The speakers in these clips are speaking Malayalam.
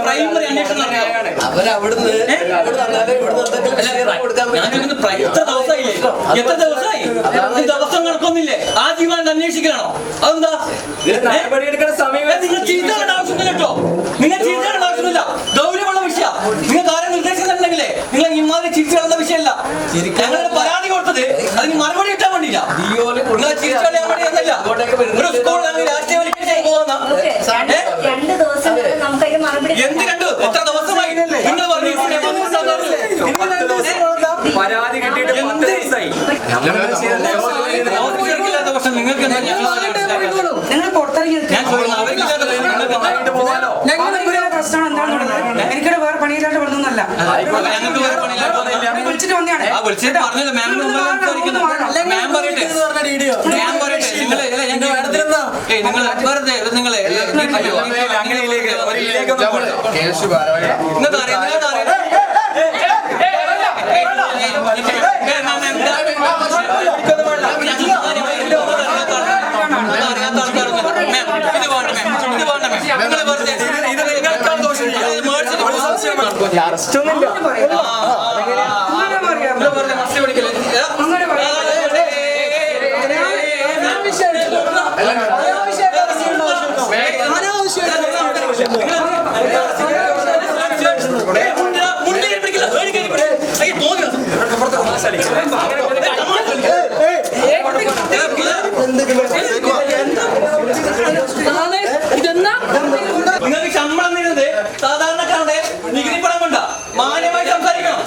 പ്രൈമറി അന്വേഷണം എത്ര ദിവസം കണക്കൊന്നില്ലേ ആ ജീവൻ അന്വേഷിക്കണോ? അതെന്താ നടപടിയെടുക്കുന്ന സമയം നിങ്ങൾ ചീത്തയുടെ ആവശ്യമില്ല കേട്ടോ. നിങ്ങൾ ചീത്തയുടെ ആവശ്യമില്ല. ഗൗരവമുള്ള വിഷയം. നിങ്ങൾക്ക് ആരും നിർദ്ദേശം തന്നില്ലെങ്കിലേ നിങ്ങൾ ഇമാതിരി ചിരിച്ചു കളയുന്ന വിഷയമല്ല. ഞങ്ങളുടെ പരാതി കൊടുത്തത് അതിന് മറുപടി കിട്ടാൻ വേണ്ടിയില്ല. നിങ്ങളെ ചിരിച്ചു കളയാൻ വേണ്ടിയല്ല. ഒരു സ്കൂൾ രാഷ്ട്രീയ പോകുന്ന എന്ത് കണ്ടു? എത്ര ദിവസമായി നിങ്ങൾ പറഞ്ഞു പരാതി കിട്ടിയിട്ട് നിങ്ങൾക്ക് പ്രശ്നമാണ് എന്താണെന്നുള്ളത്. എനിക്കിടെ വേറെ പണിയില്ലാണ്ട് പറഞ്ഞൊന്നല്ല. വിളിച്ചിട്ട് വന്നെയാണ്. അറസ്റ്റൊന്നുമില്ല. നിങ്ങൾക്ക് ശമ്പളം തരുന്നത് സാധാരണക്കാരുടെ നികുതി പണം കൊണ്ടാ. മാന്യമായി സംസാരിക്കണം.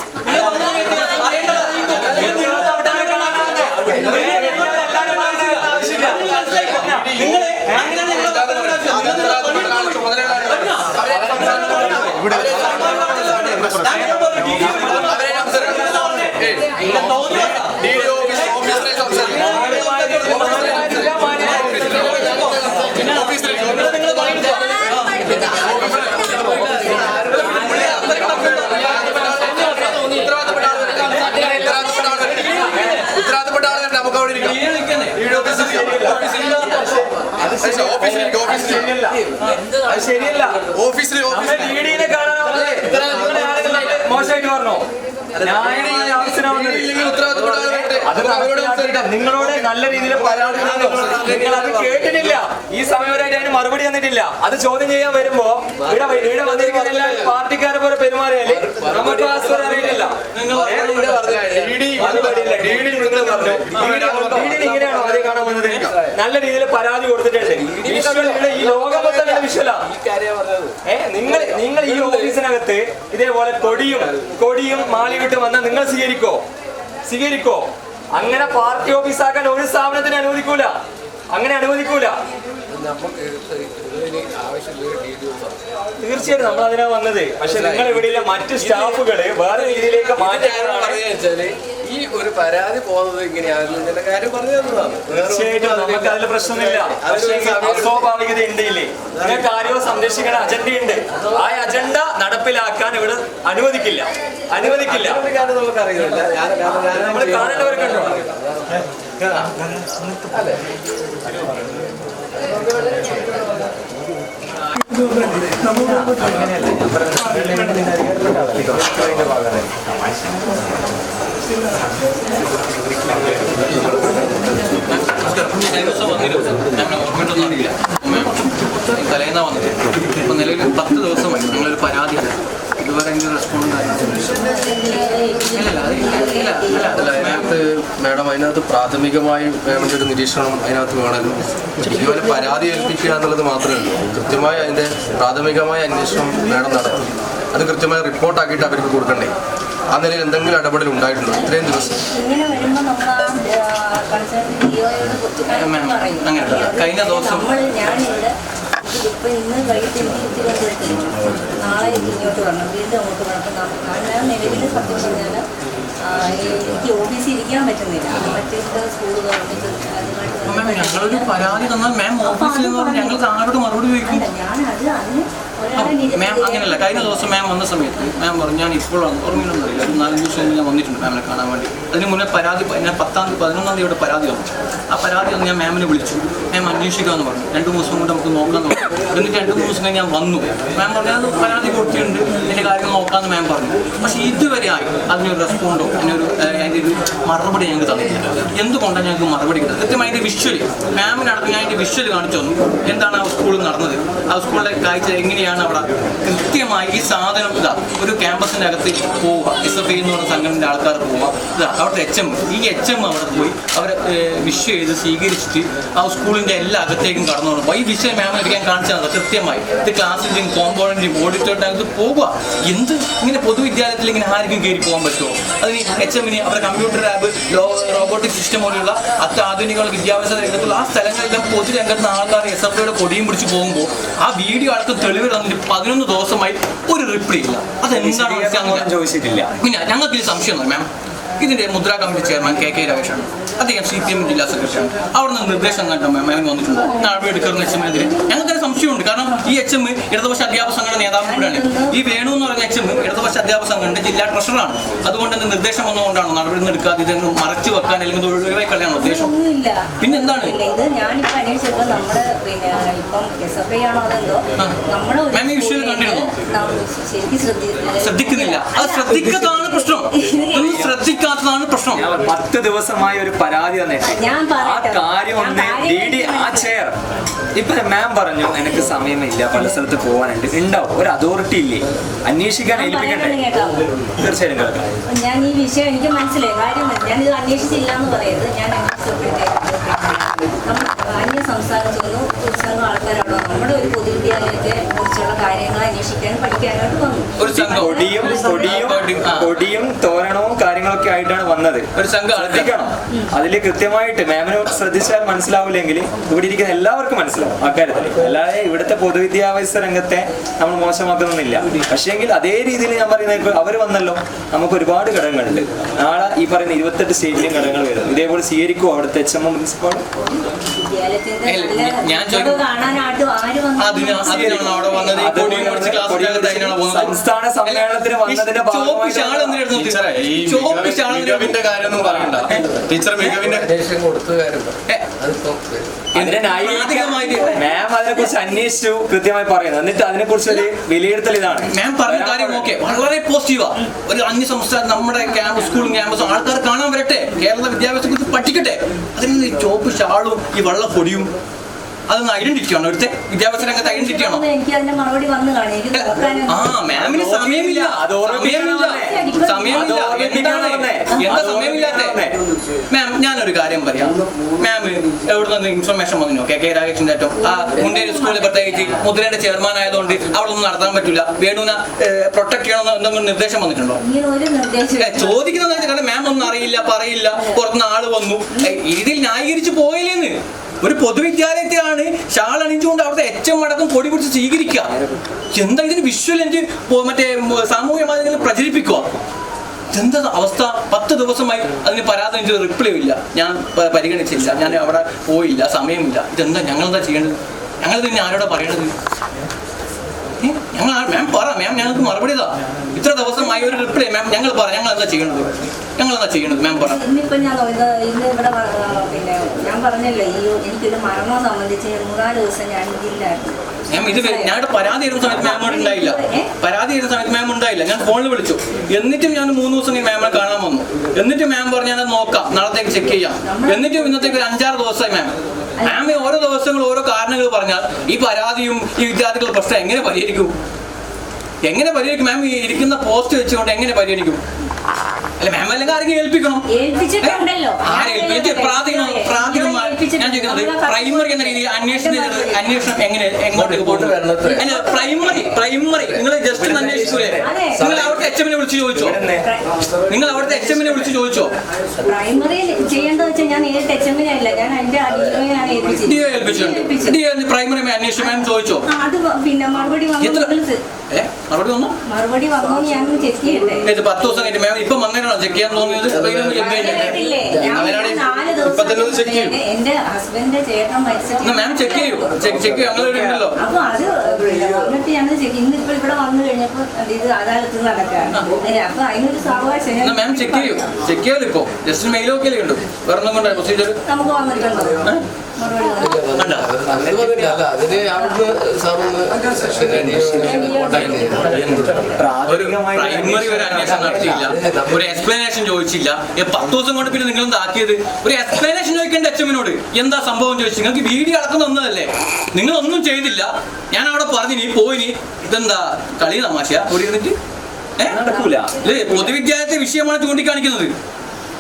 ശരിയല്ല. ഓഫീസിൽ മോശമായിട്ട് പറഞ്ഞോ? നിങ്ങളോട് നല്ല രീതിയിൽ പരാതി നിങ്ങൾ അത് കേട്ടിട്ടില്ല. ഈ സമയം വരെ അതിന് മറുപടി തന്നിട്ടില്ല. അത് ചോദ്യം ചെയ്യാൻ വരുമ്പോ ഇവിടെ വന്നിരിക്കുന്ന എല്ലാ പാർട്ടിക്കാരെ പോലെ പെരുമാറിയാല് നമുക്ക് അറിയില്ല. ഇങ്ങനെയാണോ ആദ്യം കാണാൻ വന്നത്? നല്ല രീതിയിൽ പരാതി കൊടുത്തിട്ടുണ്ട്. ഈ ലോകം മൊത്തം വിഷയല്ല. നിങ്ങൾ ഈ ഓഫീസിനകത്ത് ഇതേപോലെ കൊടിയും മാലി വിട്ട് വന്നാൽ നിങ്ങൾ സ്വീകരിക്കോ? അങ്ങനെ പാർട്ടി ഓഫീസാക്കാൻ ഒരു സ്ഥാപനത്തിന് അനുവദിക്കൂല. അങ്ങനെ അനുവദിക്കൂല. തീർച്ചയായിട്ടും നമ്മൾ അതിനാ വന്നത്. പക്ഷെ നിങ്ങൾ ഇവിടെയുള്ള മറ്റ് സ്റ്റാഫുകള് വേറെ രീതിയിലേക്ക് മാറ്റാൻ ഈ ഒരു പരാതി പോകുന്നത് ഇങ്ങനെയായിരുന്നു ഇതിന്റെ കാര്യം പറഞ്ഞു തന്നതാണ്. തീർച്ചയായിട്ടും നമുക്ക് അതിൽ പ്രശ്നമില്ല. പക്ഷേ അസ്വാഭാവികത ഉണ്ടില്ലേ, കാര്യവും സംരക്ഷിക്കണ അജണ്ടയുണ്ട്. ആ അജണ്ട നടപ്പിലാക്കാൻ ഇവിടെ അനുവദിക്കില്ല. നമുക്ക് അറിയില്ല. നമ്മൾ കാണേണ്ടവരെ കണ്ടോ. അല്ലേ തലേന്നാ വന്നിട്ട് ഇപ്പൊ നിലവിൽ 10 ദിവസമായി നിങ്ങളൊരു പരാതിയാണ്, ഇതുവരെ എനിക്ക് റെസ്പോണ്ട് മാഡം അതിനകത്ത് പ്രാഥമികമായി മാമിൻ്റെ ഒരു നിരീക്ഷണം അതിനകത്ത് വേണമല്ലോ. ഇതുപോലെ പരാതി ഏൽപ്പിക്കുക എന്നുള്ളത് മാത്രമേ ഉള്ളൂ. കൃത്യമായി അതിൻ്റെ പ്രാഥമികമായ അന്വേഷണം മാഡം നടത്തും. അത് കൃത്യമായി റിപ്പോർട്ടാക്കിയിട്ട് അവർക്ക് കൊടുക്കണ്ടേ? ആ നിലയിൽ എന്തെങ്കിലും ഇടപെടൽ ഉണ്ടായിട്ടുണ്ടോ ഇത്രയും ദിവസം? അങ്ങനെയല്ല, കഴിഞ്ഞ ദിവസം ഇപ്പം ഇന്ന് വൈകിട്ട് എനിക്ക് നാളെ ഇങ്ങോട്ട് വരണം, വീണ്ടും അങ്ങോട്ട് വരണം. ഞാൻ നിലവിൽ സത്യം പറഞ്ഞാൽ എനിക്ക് ഓഫീസിൽ ഇരിക്കാൻ പറ്റുന്നില്ല. മറ്റേ സ്കൂൾ ഞങ്ങളൊരു പരാതി തന്നാൽ മാം ഓഫീസിൽ നിന്ന് പറഞ്ഞാൽ ഞങ്ങൾക്ക് ആരോട് മറുപടി ചോദിക്കും. മാം അങ്ങനെയല്ല, കഴിഞ്ഞ ദിവസം മാം വന്ന സമയത്ത് മാം പറഞ്ഞു ഞാൻ ഇപ്പോൾ ഓർമ്മയിലൊന്നും അറിയില്ല, ഒരു 4 ദിവസം ഞാൻ വന്നിട്ടുണ്ട് മാമിനെ കാണാൻ വേണ്ടി. അതിന് മുന്നേ പരാതി ഞാൻ 11-ാം തീയതി പരാതി വന്നു. ആ പരാതി വന്ന് ഞാൻ മാമിനെ വിളിച്ചു. മാം അന്വേഷിക്കാമെന്ന് പറഞ്ഞു. 2 ദിവസം കൊണ്ട് നമുക്ക് നോക്കാമെന്ന് പറഞ്ഞു. എന്നിട്ട് 2-3 ദിവസം കഴിഞ്ഞ് ഞാൻ വന്നു. മാം പറഞ്ഞു അത് പരാതി കൊടുത്തിട്ടുണ്ട്, എൻ്റെ കാര്യങ്ങൾ നോക്കാമെന്ന് മാം പറഞ്ഞു. പക്ഷേ ഇതുവരെ ആയി അതിനൊരു റെസ്പോണ്ടോ അതിൻ്റെ ഒരു മറുപടി ഞങ്ങൾക്ക് തന്നില്ല. എന്തുകൊണ്ടാണ് ഞങ്ങൾക്ക് മറുപടി കിട്ടുന്നത്? കൃത്യമായി അതിൻ്റെ വിഷ്വൽ മാമിനടക്കം ഞാൻ അതിൻ്റെ വിഷ്വൽ കാണിച്ചു തന്നു. എന്താണ് ആ സ്കൂളിൽ നടന്നത്, ആ സ്കൂളിലെ കാഴ്ച എങ്ങനെയാണ് അവിടെ കൃത്യമായി ഈ സാധനം ഇതാ ഒരു ക്യാമ്പസിൻ്റെ അകത്ത് പോവുക, SFI എന്ന് പറഞ്ഞ സംഘടനയുടെ ആൾക്കാർ പോവുക, ഇതാ അവിടുത്തെ HM ഈ HM അവിടെ പോയി അവരെ വിഷ് ചെയ്ത് സ്വീകരിച്ചിട്ട് ആ സ്കൂളിൻ്റെ എല്ലാ അകത്തേക്കും കടന്നു പോകും. ഈ വിഷയം മാമിന് ഞാൻ കാണിച്ചു തന്നത് കൃത്യമായി. ഇത് ക്ലാസ്സിൻ്റെയും കോമ്പൗണ്ടിൻ്റെയും ഓഡിറ്റോറിയത്തിനകത്ത് പോവുക. എന്ത് ഇങ്ങനെ പൊതുവിദ്യാലയത്തിൽ ഇങ്ങനെ ആർക്കും കയറി പോകാൻ പറ്റുമോ? അതിന് HMന് അവരുടെ കമ്പ്യൂട്ടർ ലാബ്, റോബോട്ടിക് സിസ്റ്റം പോലെയുള്ള അത്യാധുനിക വിദ്യാഭ്യാസ രംഗത്തുള്ള ആ സ്ഥലങ്ങളിലും പൊതുരംഗത്ത് ആൾക്കാർ SFIയുടെ കൊടിയും പിടിച്ച് പോകുമ്പോൾ ആ വീഡിയോ ആൾക്ക് തെളിവ് തന്നിട്ട് 11 ദിവസമായി ഒരു റിപ്ലൈ ഇല്ല. അതെന്താണ് ചോദിച്ചിട്ടില്ല. പിന്നെ ഞങ്ങൾക്ക് ഈ സംശയം മാം, ഇതിന്റെ മുദ്രാ കമ്മിറ്റി ചെയർമാൻ KK രാജേഷാണ്, അദ്ദേഹം CPM ജില്ലാ സെക്രട്ടറിയാണ്. അവിടെ നിന്ന് നിർദ്ദേശം കണ്ടോ മാം വന്നിട്ടുണ്ടോ നടപടി എടുക്കുന്ന HM-നെതിരെ? ഞങ്ങൾക്കൊരു സംശയമുണ്ട്. കാരണം ഈ HM ഇടതുപക്ഷ അധ്യാപക സംഘടന നേതാവ് കൂടെയാണ്. ഈ വേണു എന്ന് പറയുന്ന HM ഇടതുപക്ഷ അധ്യാപക സംഘടനയുടെ ജില്ലാ ട്രഷറാണ്. അതുകൊണ്ട് തന്നെ നിർദ്ദേശം വന്നുകൊണ്ടാണോ നടപടി എടുക്കാതെ ഇതൊന്ന് മറച്ചു വെക്കാൻ അല്ലെങ്കിൽ ഒഴിവായി കളയാണോ ഉദ്ദേശം? പിന്നെ എന്താണ് മാം ഈ വിഷയം കണ്ടിരുന്നോ? ശ്രദ്ധിക്കുന്നില്ല. അത് ശ്രദ്ധിക്കാത്തതാണ് പ്രശ്നം. ശ്രദ്ധിക്കാത്തതാണ് പ്രശ്നം. 10 ദിവസമായി ഒരു പരാതി തന്നിട്ട് ആ കാര്യം ഒന്ന് ആ ചെയർ ഇപ്പൊ മാം പറഞ്ഞു എനിക്ക് സമയമില്ല, പല സ്ഥലത്ത് പോകാനുണ്ട്. ഉണ്ടാവും, ഒരു അതോറിറ്റി ഇല്ലേ അന്വേഷിക്കാൻ ഏൽപ്പിക്കണ്ടേ? തീർച്ചയായും കേൾക്കാം. ഞാൻ ഈ വിഷയം എനിക്ക് മനസ്സിലായി. കാര്യം ഞാനിത് അന്വേഷിച്ചില്ല എന്ന് പറയരുത്. ഞാൻ അന്യ സംസ്ഥാനത്തുനിന്നും കുറച്ചങ്ങ് ആൾക്കാരാണോ നമ്മുടെ ഒരു പൊതുവിദ്യാലയത്തെ കുറിച്ചുള്ള കാര്യങ്ങൾ അന്വേഷിക്കാനും പഠിക്കാനായിട്ട് വന്നു. കൊടിയും തോരണവും കാര്യങ്ങളൊക്കെ ആയിട്ടാണ് വന്നത്. ഒരു സംഘം ശ്രദ്ധിക്കണം. അതില് കൃത്യമായിട്ട് മാമിന് ശ്രദ്ധിച്ചാൽ മനസ്സിലാവില്ലെങ്കിൽ ഇവിടെ ഇരിക്കുന്ന എല്ലാവർക്കും മനസ്സിലാവും അക്കാര്യത്തിൽ. അല്ലാതെ ഇവിടുത്തെ പൊതുവിദ്യാഭ്യാസ രംഗത്തെ നമ്മൾ മോശമാക്കുന്നില്ല. പക്ഷേങ്കിൽ അതേ രീതിയിൽ ഞാൻ പറയുന്നത് അവർ വന്നല്ലോ, നമുക്ക് ഒരുപാട് ഘടകങ്ങളുണ്ട്. നാളെ ഈ പറയുന്ന 28 സ്റ്റേറ്റിലും ഘടകങ്ങൾ വരും. ഇതേപോലെ സ്വീകരിക്കുമോ അവിടുത്തെ HM പ്രിൻസിപ്പാൾ? സംസ്ഥാന സമ്മേളനത്തിന് വന്നതിന്റെ കാര്യമൊന്നും പറയണ്ട. ടീച്ചർ മികവിന്റെ മാം അതിനെ കുറിച്ച് അന്വേഷിച്ചു കൃത്യമായി പറയുന്നത്. എന്നിട്ട് അതിനെ കുറിച്ച് ഒരു വിലയിരുത്തൽ ഇതാണ്. മാം പറഞ്ഞ കാര്യം ഓക്കെ, വളരെ പോസിറ്റീവാ. ഒരു അന്യ സംസ്ഥാനം നമ്മുടെ സ്കൂളും ക്യാമ്പസും ആൾക്കാർ കാണാൻ വരട്ടെ, കേരള വിദ്യാഭ്യാസത്തെ കുറിച്ച് പഠിക്കട്ടെ. അതിന് ഈ ചോപ്പ് ഷാളും ഈ വെള്ളപ്പൊടിയും അതൊന്ന് ഐഡന്റിറ്റി ആണോ? ഇവിടുത്തെ വിദ്യാഭ്യാസ രംഗത്ത് ഐഡന്റിറ്റി ആണോ? മാമിന് സമയമില്ല. മാം ഞാനൊരു കാര്യം പറയാം. മാം എവിടെ നിന്ന് ഇൻഫർമേഷൻ വന്നു? KK രാജേഷിന്റെ ഏറ്റവും ആ മുണ്ടേരി സ്കൂളിൽ പ്രത്യേകിച്ച് മുദ്രയുടെ ചെയർമാൻ ആയതുകൊണ്ട് അവിടെ ഒന്നും നടത്താൻ പറ്റില്ല, വേണുവിനെ പ്രൊട്ടക്ട് ചെയ്യണമെന്ന് എന്തെങ്കിലും നിർദ്ദേശം വന്നിട്ടുണ്ടോ? ചോദിക്കുന്നത് കാരണം മാം ഒന്നും അറിയില്ല, പറയില്ല, പുറത്തുനിന്ന് ആള് വന്നു, ഇതിൽ ന്യായീകരിച്ച് പോയില്ലേന്ന്. ഒരു പൊതുവിദ്യാലയത്തെയാണ് ഷാൾ അണിഞ്ഞുകൊണ്ട് അവിടുത്തെ HM അടക്കം കൊടി പിടിച്ച് സ്വീകരിക്കുക. എന്താ ഇതിന് വിഷ്വൽ എനിക്ക് മറ്റേ സാമൂഹ്യ മാധ്യമങ്ങളിൽ പ്രചരിപ്പിക്കുക? ഇതെന്താ അവസ്ഥ? 10 ദിവസമായി അതിന് പരാതി എനിക്ക് റിപ്ലൈ ഇല്ല, ഞാൻ പരിഗണിച്ചില്ല, ഞാൻ അവിടെ പോയില്ല, സമയമില്ല. ഇതെന്താ ഞങ്ങളെന്താ ചെയ്യേണ്ടത്? ഞങ്ങളിത് ഇനി ആരോടാ പറയണത്? ഞങ്ങൾ മാം പറ, മാം ഞങ്ങൾക്ക് മറുപടി ഇതാ. ഇത്ര ദിവസമായി ഒരു റിപ്ലൈ മാം, ഞങ്ങൾ പറ, ഞങ്ങൾ എന്താ ചെയ്യണത് മാം പറ. ഇന്നിപ്പോ ഇന്ന് ഇവിടെ പിന്നെ ഞാൻ പറഞ്ഞല്ലോ, എനിക്കൊരു മരണം സംബന്ധിച്ച് 3-4 ദിവസം ഞാൻ ഇതില്ലായിരുന്നു. മാം ഇത് ഞാനിവിടെ പരാതി ചെയ്യുന്ന സമയത്ത് മാം ഉണ്ടായില്ല. ഞാൻ ഫോണിൽ വിളിച്ചു, എന്നിട്ടും ഞാൻ 3 ദിവസം മാമിനെ കാണാൻ വന്നു. എന്നിട്ട് മാം പറഞ്ഞു ഞാൻ നോക്കാം, നാളത്തേക്ക് ചെക്ക് ചെയ്യാം. എന്നിട്ടും ഇന്നത്തേക്ക് ഒരു 5-6 ദിവസമായി മാം ഓരോ ദിവസങ്ങൾ ഓരോ കാരണങ്ങൾ പറഞ്ഞാൽ ഈ പരാതിയും ഈ വിദ്യാർത്ഥികളുടെ പ്രശ്നം എങ്ങനെ പരിഹരിക്കും? മാം ഈ ഇരിക്കുന്ന പോസ്റ്റ് വെച്ചുകൊണ്ട് എങ്ങനെ പരിഹരിക്കും? അല്ല മാം അല്ലെങ്കിൽ ആരെങ്കിലും ഏൽപ്പിക്കണം. ഞാൻ ചോദിക്കുന്നത് പ്രൈമറി എന്ന രീതിയിൽ അന്വേഷണം എങ്ങനെ എങ്ങോട്ടേക്ക് പോകുന്നു? അല്ല പ്രൈമറി നിങ്ങൾ ജസ്റ്റ് അന്വേഷിക്കൂലേ? നിങ്ങൾ അവിടുത്തെ HM വിളിച്ച് ചോദിച്ചോ? പ്രൈമറി ചെയ്യേണ്ടത് വെച്ചാൽ ഞാൻ നേരിട്ട് HM അല്ല, ഞാൻ എന്റെ പ്രൈമറി അന്വേഷണം മാം ചോദിച്ചോ? അത് പിന്നെ മറുപടി വന്നോ ഞാൻ ചെക്ക് ചെയ്യട്ടെ. 10 ദിവസം കഴിഞ്ഞ് മാം ഇപ്പൊ വന്നേരാണോ ചെക്ക് ചെയ്യാൻ തോന്നിയത്? എന്റെ ഹസ്ബൻഡിന്റെ ചേട്ടൻ മരിച്ചിട്ട് മാം ചെക്ക് ചെയ്യും ഞങ്ങളുണ്ടല്ലോ. അപ്പൊ അത് വന്നിട്ട് ഞാൻ ഇന്നിപ്പോ ഇവിടെ വന്നു കഴിഞ്ഞപ്പോ ഇത് അദാലത്ത് നടക്കാണ്. അപ്പൊ അതിനൊരു സാവകാശം മാം ചെക്ക് ചെയ്യാലോ. ഇപ്പൊ ജസ്റ്റ് മെയിൽ ഒക്കെ ഉണ്ട്, വേറെ ഒന്നും കൊണ്ടാണ് പ്രൊസീജിയർ നമുക്ക് വന്നിട്ടുണ്ടോ? പ്രൈമറി ഒരു അന്വേഷണം നടത്തിയില്ല, ഒരു എക്സ്പ്ലനേഷൻ ചോദിച്ചില്ല. 10 ദിവസം കൊണ്ട് പിന്നെ നിങ്ങൾ എന്താക്കിയത്? ഒരു എക്സ്പ്ലനേഷൻ ചോദിക്കേണ്ട HMനോട് എന്താ സംഭവം ചോദിച്ചു. നിങ്ങൾക്ക് വീഡിയോ അടക്കം തന്നതല്ലേ, നിങ്ങളൊന്നും ചെയ്തില്ല. ഞാൻ അവിടെ പറഞ്ഞിനി പോയിനി, ഇതെന്താ കളി തമാശയാ? ഇവിടെ ഇരുന്നിട്ട് നടക്കൂല. പൊതുവിദ്യാലയത്തെ വിഷയമാണ് ചൂണ്ടിക്കാണിക്കുന്നത്.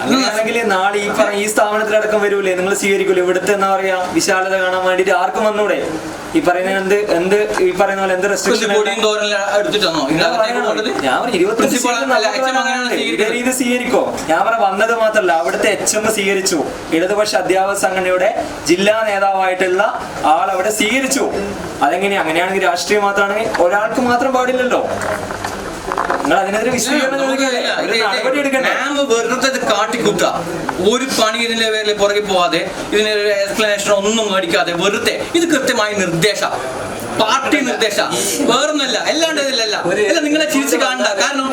അങ്ങനെയാണെങ്കിൽ നാളെ ഈ സ്ഥാപനത്തിലടക്കം വരൂലേ, നിങ്ങൾ സ്വീകരിക്കൂലേ? ഇവിടുത്തെ എന്താ പറയാ വിശാലത കാണാൻ വേണ്ടിട്ട് ആർക്കും വന്നൂടെ? ഈ പറയുന്ന ഈ പറയുന്ന പോലെ എന്ത് റെസ്ട്രിക്ഷൻ ഞാൻ രീതി സ്വീകരിക്കോ? ഞാൻ വന്നത് മാത്രല്ല, അവിടുത്തെ HM സ്വീകരിച്ചു. ഇടതുപക്ഷ അധ്യാപക സംഘടനയുടെ ജില്ലാ നേതാവായിട്ടുള്ള ആൾ അവിടെ സ്വീകരിച്ചു. അങ്ങനെയാണെങ്കിൽ രാഷ്ട്രീയം മാത്രമാണെങ്കിൽ ഒരാൾക്ക് മാത്രം പാടില്ലല്ലോ. നിങ്ങൾ അതിനെതിരെ കാട്ടിക്കൂട്ട ഒരു പണി ഇതിന്റെ പേരിൽ പുറകെ പോവാതെ, ഇതിനൊരു എക്സ്പ്ലനേഷൻ ഒന്നും മേടിക്കാതെ വെറുതെ ഇത് കൃത്യമായ നിർദ്ദേശം, പാർട്ടി നിർദ്ദേശം, വേറൊന്നല്ല. അല്ലാണ്ട് ഇതിലല്ല നിങ്ങളെ ചിരിച്ച് കാണണ്ട. കാരണം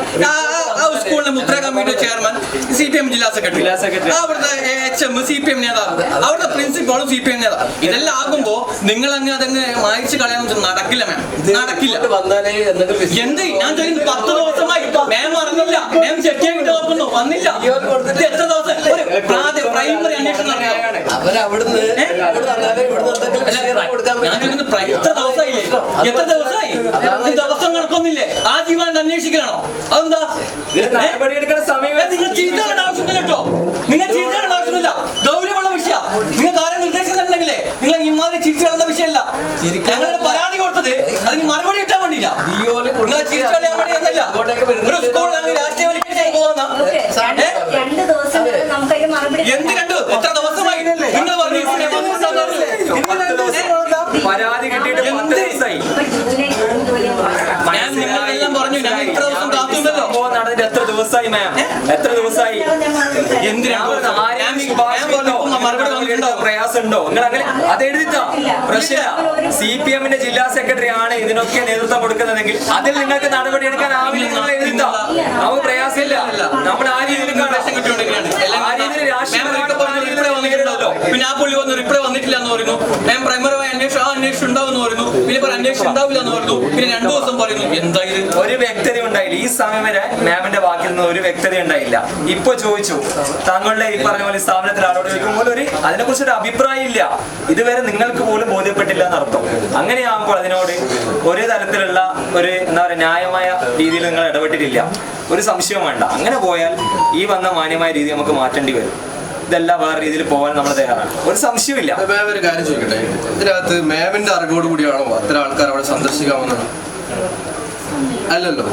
സ്കൂളിലെ മുദ്ര കമ്മിറ്റി ചെയർമാൻ CPM ജില്ലാ സെക്രട്ടറി, അവിടുത്തെ HM CPM നേതാവ്, അവിടുത്തെ പ്രിൻസിപ്പാളും CPM നേതാവ്. ഇതെല്ലാം ആകുമ്പോ നിങ്ങൾ അതങ്ങ് മായ്ച്ചു കളയാൻ നടക്കില്ല മാം, നടക്കില്ല. എന്ത് ഞാൻ ചോദിക്കുന്നത് 10 ദിവസമായി മാം അറിഞ്ഞില്ല, മാം ചെക്ക് ചെയ്തിട്ട് നോക്കുന്നു, വന്നില്ല. എത്ര ദിവസം പ്രൈമറി അന്വേഷണം നടത്തിയോ? ഞാൻ ചോദിക്കുന്നത് എത്ര ദിവസമായി ദിവസം കണക്കൊന്നില്ലേ? ആജീവനാന്ത അന്വേഷിക്കണോ? അതെന്താ? നടപടിയെടുക്കുന്ന സമയം നിങ്ങൾ ചീത്തകളുടെ ആവശ്യമില്ല കേട്ടോ, നിങ്ങൾ ചീത്തകളുടെ ആവശ്യമില്ല. ഗൗരവമുള്ള വിഷയം നിങ്ങൾക്ക് ആരും നിർദ്ദേശിക്കുന്നുണ്ടെങ്കിലേ നിങ്ങൾ ഇമാതിരി ചിരിച്ചു കളയുന്ന വിഷയമല്ല. ഞങ്ങളുടെ പരാതി കൊടുത്തത് അതിന് മറുപടി കിട്ടാൻ വേണ്ടിയില്ല. നിങ്ങൾ ചിരിച്ചു കളയാൻ വേണ്ടിയൊന്നല്ല. ഒരു സ്കൂളിൽ രാഷ്ട്രീയവൽക്കരിക്കാൻ പോകുന്ന എന്ത് കണ്ടു? എത്ര ദിവസമായി നിങ്ങൾ പറഞ്ഞു പരാതി കിട്ടിയിട്ട് നിങ്ങളെല്ലാം പറഞ്ഞു ഞങ്ങൾ ഇത്ര ദിവസം കാത്തുണ്ടല്ലോ. നടന്നിട്ട് എത്ര ദിവസമായി മാം? എത്ര ദിവസമായി? പ്രയാസമുണ്ടോ? നിങ്ങൾ അങ്ങനെ അത് എഴുതിട്ടോ പ്രശ്നമില്ല. CPMന്റെ ജില്ലാ സെക്രട്ടറി ആണ് ഇതിനൊക്കെ നേതൃത്വം കൊടുക്കുന്നതെങ്കിൽ അതിൽ നിങ്ങൾക്ക് നടപടി എടുക്കാൻ ആവില്ല. നിങ്ങൾ എഴുതിട്ടോ, നമുക്ക് പ്രയാസമില്ല. നമ്മൾ ആ രീതിയിൽ പിന്നെ ആ പുള്ളി വന്ന് റിപ്ലൈ വന്നിട്ടില്ല എന്ന് പറയുന്നു. ഞാൻ പ്രൈമറി അന്വേഷണം ഉണ്ടാവുമെന്ന് പറയുന്നു. പിന്നെ അന്വേഷണം ഉണ്ടാവില്ല എന്ന് പറയുന്നു. പിന്നെ 2 ദിവസം പറയുന്നു. എന്താ ഇത്? ഒരു വ്യക്തത ഉണ്ടായില്ല. ഈ സമയം വരെ മാമിന്റെ വാക്കിൽ നിന്ന് ഒരു വ്യക്തത ഉണ്ടായില്ല. ഇപ്പൊ ചോദിച്ചു താങ്കളുടെ ഈ പറഞ്ഞ പോലെ സ്ഥാപനത്തിൽ ആളോട് ചോദിക്കുമ്പോൾ അതിനെ കുറിച്ചൊരു അഭിപ്രായം ഇല്ല. ഇതുവരെ നിങ്ങൾക്ക് പോലും ബോധ്യപ്പെട്ടില്ല എന്നർത്ഥം. അങ്ങനെയാകുമ്പോൾ അതിനോട് ഒരു തരത്തിലുള്ള ഒരു എന്താ പറയുക ന്യായമായ രീതിയിൽ നിങ്ങൾ ഇടപെട്ടിട്ടില്ല. ഒരു സംശയവും വേണ്ട. അങ്ങനെ പോയാൽ ഈ വന്ന മാന്യമായ രീതി നമുക്ക് മാറ്റേണ്ടി വരും. ഇതെല്ലാം വേറെ രീതിയിൽ പോകാൻ നമ്മൾ തയ്യാറാണ്. ഒരു സംശയമില്ല. മാം ഒരു കാര്യം ചോദിക്കട്ടെ, ഇതിനകത്ത് മാമിന്റെ അറിവോട് കൂടിയാണോ അത്ര ആൾക്കാർ അവിടെ സന്ദർശിക്കാമെന്നത്? അല്ലല്ലോ.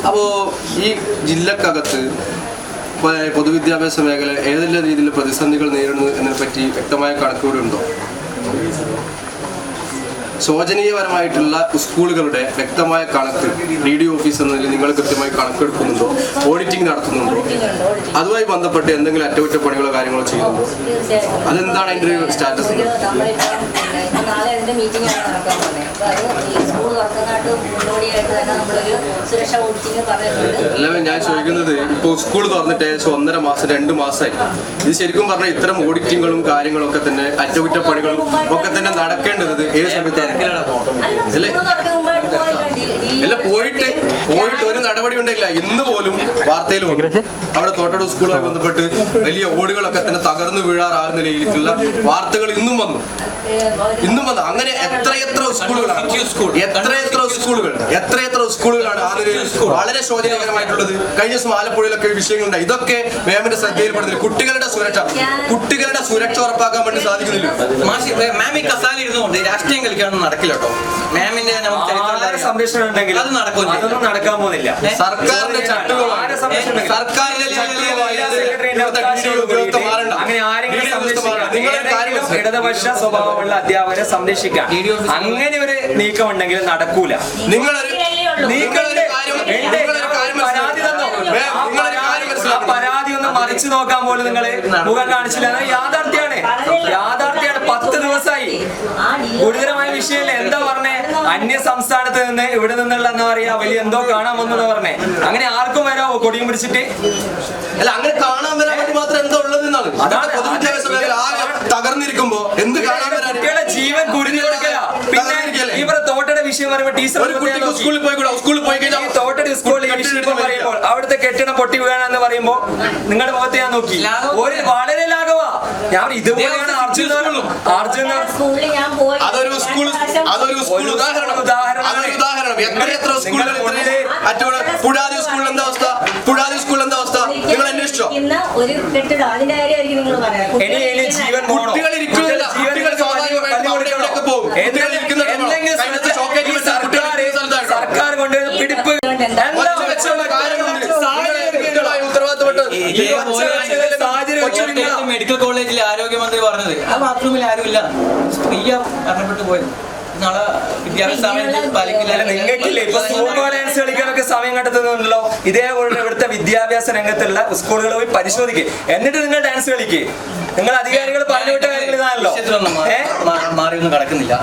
അപ്പോ ഈ ജില്ലക്കകത്ത് പൊതുവിദ്യാഭ്യാസ മേഖല ഏതെല്ലാം രീതിയിൽ പ്രതിസന്ധികൾ നേരിടുന്നു എന്നതിനെ പറ്റി വ്യക്തമായ കണക്കുകൂടി ഉണ്ടോ? ശോചനീയപരമായിട്ടുള്ള സ്കൂളുകളുടെ വ്യക്തമായ കണക്ക് DD ഓഫീസ് എന്നതിൽ നിങ്ങൾ കൃത്യമായി കണക്കെടുക്കുന്നുണ്ടോ, ഓഡിറ്റിംഗ് നടത്തുന്നുണ്ടോ, അതുമായി ബന്ധപ്പെട്ട് എന്തെങ്കിലും അറ്റകുറ്റപ്പണികളോ കാര്യങ്ങളോ ചെയ്യുന്നുണ്ടോ? അതെന്താണ് അതിൻ്റെ ഒരു സ്റ്റാറ്റസ്? നാളെ അതിന്റെ മീറ്റിംഗ് ആണ് നടക്കാൻ പോകുന്നത്. അപ്പൊ അത് ഈ സ്കൂൾ തുറക്കുന്നതായിട്ട് മുന്നോടിയായിട്ട് തന്നെ നമ്മളൊരു സുരക്ഷാ ഓഡിറ്റിംഗ് പറഞ്ഞിട്ടുണ്ട്. അല്ല, ഞാൻ ചോദിക്കുന്നത് ഇപ്പോൾ സ്കൂൾ തുറന്നിട്ട് ഏകദേശം 1.5 മാസം 2 മാസമായി. ഇത് ശരിക്കും പറഞ്ഞാൽ ഇത്തരം ഓഡിറ്റിങ്ങുകളും കാര്യങ്ങളൊക്കെ തന്നെ അറ്റകുറ്റപ്പണികളും ഒക്കെ തന്നെ നടക്കേണ്ടത് ഏത് സമയത്താണ്? അല്ല, പോയിട്ട് ഒരു നടപടി ഉണ്ടായില്ല. ഇന്ന് പോലും വാർത്തയിൽ വന്നു അവിടെ തോട്ടട സ്കൂളുമായി ബന്ധപ്പെട്ട് വലിയ ഓടുകളൊക്കെ തന്നെ തകർന്നു വീഴാറാകുന്ന നിലയിലേക്കുള്ള വാർത്തകൾ ഇന്നും വന്നു. അങ്ങനെ എത്രയെത്ര സ്കൂളുകളാണ് ആ നിലയിൽ വളരെ ശോചനീയകരമായിട്ടുള്ളത്. കഴിഞ്ഞ ദിവസം ആലപ്പുഴയിലൊക്കെ വിഷയങ്ങളുണ്ടായി. ഇതൊക്കെ മാമിന്റെ ശ്രദ്ധയിൽപ്പെടുന്നില്ല. കുട്ടികളുടെ സുരക്ഷ ഉറപ്പാക്കാൻ വേണ്ടി സാധിക്കുന്നില്ല. മാം ഈ കസാല ഇരുന്നുകൊണ്ട് രാഷ്ട്രീയം കളിക്കാനൊന്നും നടക്കില്ല കേട്ടോ. മാമിന്റെ സംരക്ഷണം ഉണ്ടെങ്കിൽ അത് നടക്കും. അതൊന്നും നടക്കാൻ പോകുന്നില്ല. സർക്കാരിന്റെ അങ്ങനെ ആരെങ്കിലും ഇടതുപക്ഷ സ്വഭാവമുള്ള അധ്യാപകരെ സംരക്ഷിക്കാൻ അങ്ങനെ ഒരു നീക്കം ഉണ്ടെങ്കിൽ നടക്കൂല. പരാതി ഒന്ന് മറിച്ചു നോക്കാൻ പോലും നിങ്ങൾ മുഖം കാണിച്ചില്ല. യാഥാർത്ഥ്യമാണ്. 10 ദിവസമായി. ഗുരുതരമായ വിഷയമല്ലേ? എന്താ പറഞ്ഞേ? അന്യ സംസ്ഥാനത്ത് നിന്ന് ഇവിടെ നിന്നുള്ള എന്താ പറയാ വലിയ എന്തോ കാണാൻ വന്നെന്ന് പറഞ്ഞേ. അങ്ങനെ ആർക്കും വരാമോ കൊടിയും പിടിച്ചിട്ട്? അല്ല, അങ്ങനെ കാണാൻ വരാൻ വേണ്ടി മാത്രം എന്താ ഉള്ളതെന്നാണ്. തകർന്നിരിക്കുമ്പോ എന്ത് കാണാൻ വരാൻ? കുട്ടികളുടെ ജീവൻ കുരുതി കൊടുക്കല. പിന്നെ ഇവിടെ തോട്ടയുടെ വിഷയം പറയുമ്പോൾ ടീച്ചർ സ്കൂളിൽ പോയി കഴിഞ്ഞാൽ തോട്ടയുടെ സ്കൂളിൽ പറയുമ്പോൾ അവിടുത്തെ കെട്ടിടം പൊട്ടി വീഴാണെന്ന് പറയുമ്പോ നിങ്ങളുടെ മുഖത്ത് ഞാൻ നോക്കി വളരെ ലാഘവാ. ഞാൻ ഇതുപോലെയാണ് അർജുൻ അതൊരു സ്കൂൾ ഉദാഹരണം. എത്ര സ്കൂളുകൾ പുഴാതി സ്കൂളിൽ എന്താ അവസ്ഥ? നിങ്ങൾ അന്വേഷിച്ചോ? ഒരു കെട്ടിടം അതിന്റെ കാര്യമായിരിക്കും നിങ്ങൾ പറയാം. ജീവൻ കുട്ടികൾ ഇരിക്കുന്നില്ല. കുട്ടികൾ സ്വാഭാവികമായിട്ടും അവിടെ എവിടെയൊക്കെ പോകും. സർക്കാർ കൊണ്ടുവരുന്ന പിടിപ്പ് മെഡിക്കൽ കോളേജിലെ ആരോഗ്യമന്ത്രി പറഞ്ഞത് ആ ബാത്റൂമിൽ ആരുമില്ല, സ്ത്രീയ മരണപ്പെട്ടു പോയത്. നാളെ നിങ്ങൾക്കില്ലേ ഇപ്പൊ സൂപ്പർ ഡാൻസ് കളിക്കാനൊക്കെ സമയം കണ്ടെത്തുന്നുണ്ടല്ലോ. ഇതേപോലെ ഇവിടുത്തെ വിദ്യാഭ്യാസ രംഗത്തുള്ള സ്കൂളുകൾ പോയി പരിശോധിക്കുക. എന്നിട്ട് നിങ്ങൾ ഡാൻസ് കളിക്കുക. നിങ്ങൾ അധികാരികൾ പറഞ്ഞുവിട്ട കാര്യങ്ങൾ ഇതാണല്ലോ. മാറിയൊന്നും കിടക്കുന്നില്ല.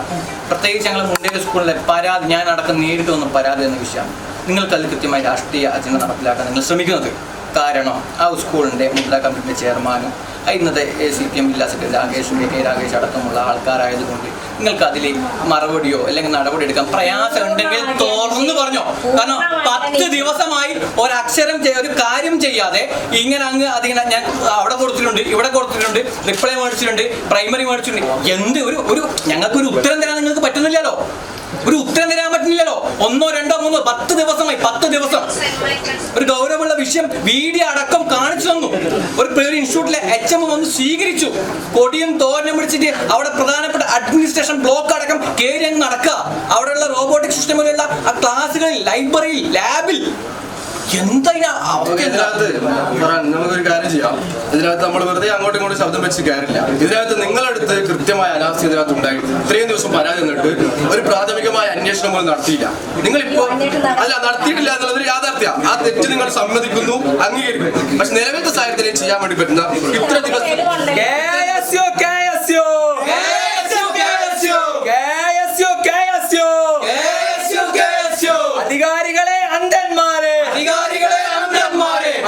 പ്രത്യേകിച്ച് ഞങ്ങൾ മുണ്ടേരി സ്കൂളിലെ പരാതി, ഞാൻ അടക്കം നേരിട്ട് വന്ന പരാതി എന്ന വിഷയം നിങ്ങൾക്ക് അതിൽ കൃത്യമായി രാഷ്ട്രീയ അജണ്ട നടപ്പിലാക്കാൻ നിങ്ങൾ ശ്രമിക്കുന്നത്. കാരണം ആ സ്കൂളിൻ്റെ മുദ്രാ കമ്മിറ്റിയുടെ ചെയർമാനും ഇന്നത്തെ CPM ജില്ലാ സെക്രട്ടറി K. രാകേഷ് അടക്കമുള്ള ആൾക്കാരായതുകൊണ്ട് നിങ്ങൾക്ക് അതിൽ മറുപടിയോ അല്ലെങ്കിൽ നടപടി എടുക്കാൻ പ്രയാസം ഉണ്ടെങ്കിൽ തുറന്നു പറഞ്ഞോ. കാരണം 10 ദിവസമായി ഒരക്ഷരം ഒരു കാര്യം ചെയ്യാതെ ഇങ്ങനെ അങ്ങ് അതിങ്ങനെ ഞാൻ അവിടെ കൊടുത്തിട്ടുണ്ട്, ഇവിടെ കൊടുത്തിട്ടുണ്ട്, റിപ്ലൈ മേടിച്ചിട്ടുണ്ട്, പ്രൈമറി മേടിച്ചിട്ടുണ്ട്. എന്ത് ഒരു ഞങ്ങൾക്കൊരു ഉത്തരം തരാൻ നിങ്ങൾക്ക് പറ്റുന്നില്ലല്ലോ. ഒരു ഉത്തരം തരാൻ പറ്റുന്നില്ലല്ലോ. 1, 2, 3, 10 ദിവസമായി. 10 ദിവസം ഒരു ഗൗരവമുള്ള വിഷയം വീഡിയോ അടക്കം കാണിച്ചു തന്നു. ഒരു ഇൻസ്റ്റിറ്റ്യൂട്ടിലെ HM വന്ന് സ്വീകരിച്ചു. കൊടിയും തോരനും പിടിച്ചിട്ട് അവിടെ പ്രധാനപ്പെട്ട അഡ്മിനിസ്ട്രേഷൻ ബ്ലോക്ക് അടക്കം കയറി അങ്ങ് നടക്കുക. അവിടെയുള്ള റോബോട്ടിക് സിസ്റ്റമുകളുള്ള ആ ക്ലാസ്സുകളിൽ, ലൈബ്രറിയിൽ, ലാബിൽ നമുക്കൊരു കാര്യം ചെയ്യാം. ഇതിനകത്ത് നമ്മൾ വെറുതെ അങ്ങോട്ടും ഇങ്ങോട്ടും ശബ്ദം വെച്ച് കയറില്ല. ഇതിനകത്ത് നിങ്ങളടുത്ത് കൃത്യമായ അനാസ്ഥ ഇതിനകത്ത് ഉണ്ടായി. ഇത്രയും ദിവസം പരാതി തന്നിട്ട് ഒരു പ്രാഥമികമായ അന്വേഷണം പോലും നടത്തിയില്ല. നിങ്ങളിപ്പോ നടത്തിയിട്ടില്ല എന്നുള്ളതൊരു യാഥാർത്ഥ്യം. ആ തെറ്റ് നിങ്ങൾ സമ്മതിക്കുന്നു, അംഗീകരിക്കുന്നു. പക്ഷെ നിലവിലത്തെ സാഹചര്യത്തിൽ ചെയ്യാൻ വേണ്ടി പറ്റുന്ന ഇത്ര ദിവസം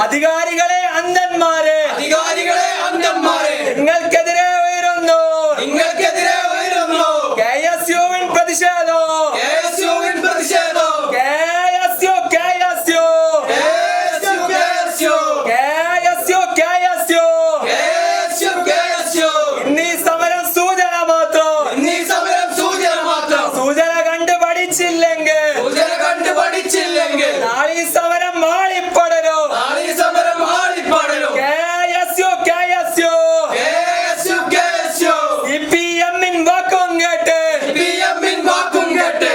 അധികാരികളെ അന്ധന്മാരെ, നിങ്ങൾക്കെതിരെ ഉയരുന്നു KSUവിൻ പ്രതിഷേധം. ഇന്നീ സമരം സൂചന മാത്രം. സൂചന കണ്ടു പഠിച്ചില്ലെങ്കിൽ നാളെ സമരം മാളിപ്പടരും. CPM-ൻ വാക്കും കേട്ട്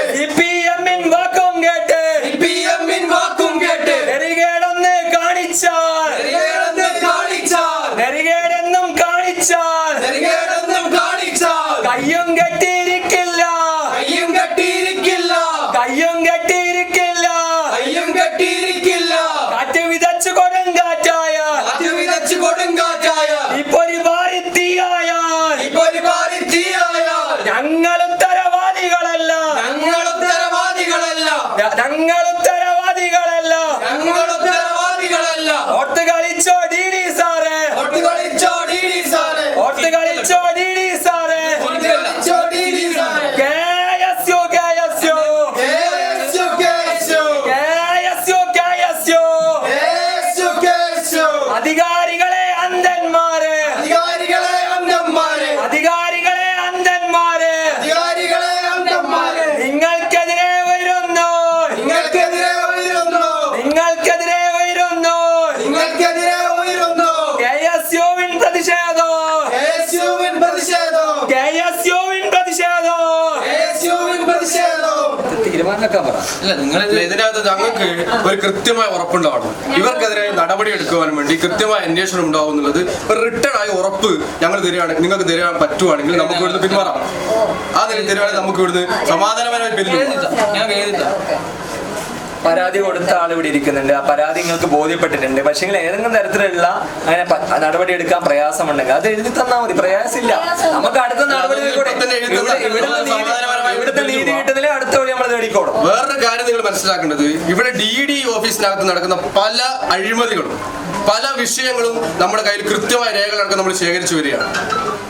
ഇതിനകത്ത് ഞങ്ങൾക്ക് ഒരു കൃത്യമായ ഉറപ്പുണ്ടാവണം. ഇവർക്കെതിരെ നടപടി എടുക്കുവാനും വേണ്ടി കൃത്യമായ അന്വേഷണം ഉണ്ടാവും എന്നുള്ളത് ഒരു റിട്ടേൺ ആയ ഉറപ്പ് ഞങ്ങൾ തരികയാണെങ്കിൽ, നിങ്ങൾക്ക് തരാൻ പറ്റുവാണെങ്കിൽ നമുക്ക് ഇവിടുന്ന് പിന്മാറാം. ആ നിലയിൽ തരുവാണെങ്കിൽ നമുക്ക് ഇവിടുന്ന് സമാധാനപരമായി പിരിഞ്ഞു. പരാതി കൊടുത്ത ആൾ ഇവിടെ ഇരിക്കുന്നുണ്ട്. ആ പരാതി നിങ്ങൾക്ക് ബോധ്യപ്പെട്ടിട്ടുണ്ട്. പക്ഷേ ഏതെങ്കിലും തരത്തിലുള്ള അങ്ങനെ നടപടി എടുക്കാൻ പ്രയാസമുണ്ടെങ്കിൽ അത് എഴുതി തന്നാൽ മതി. പ്രയാസമില്ല. നമുക്ക് അടുത്ത നടപടി ഇവിടുത്തെ നീതി കിട്ടുന്നില്ല, അടുത്ത വഴി നമ്മൾ നേടിക്കോളും. വേറൊരു കാര്യം നിങ്ങൾ മനസ്സിലാക്കേണ്ടത്, ഇവിടെ DD ഓഫീസിനകത്ത് നടക്കുന്ന പല അഴിമതികളും പല വിഷയങ്ങളും നമ്മുടെ കയ്യിൽ കൃത്യമായ രേഖകളടക്കം നമ്മൾ ശേഖരിച്ചു വരികയാണ്.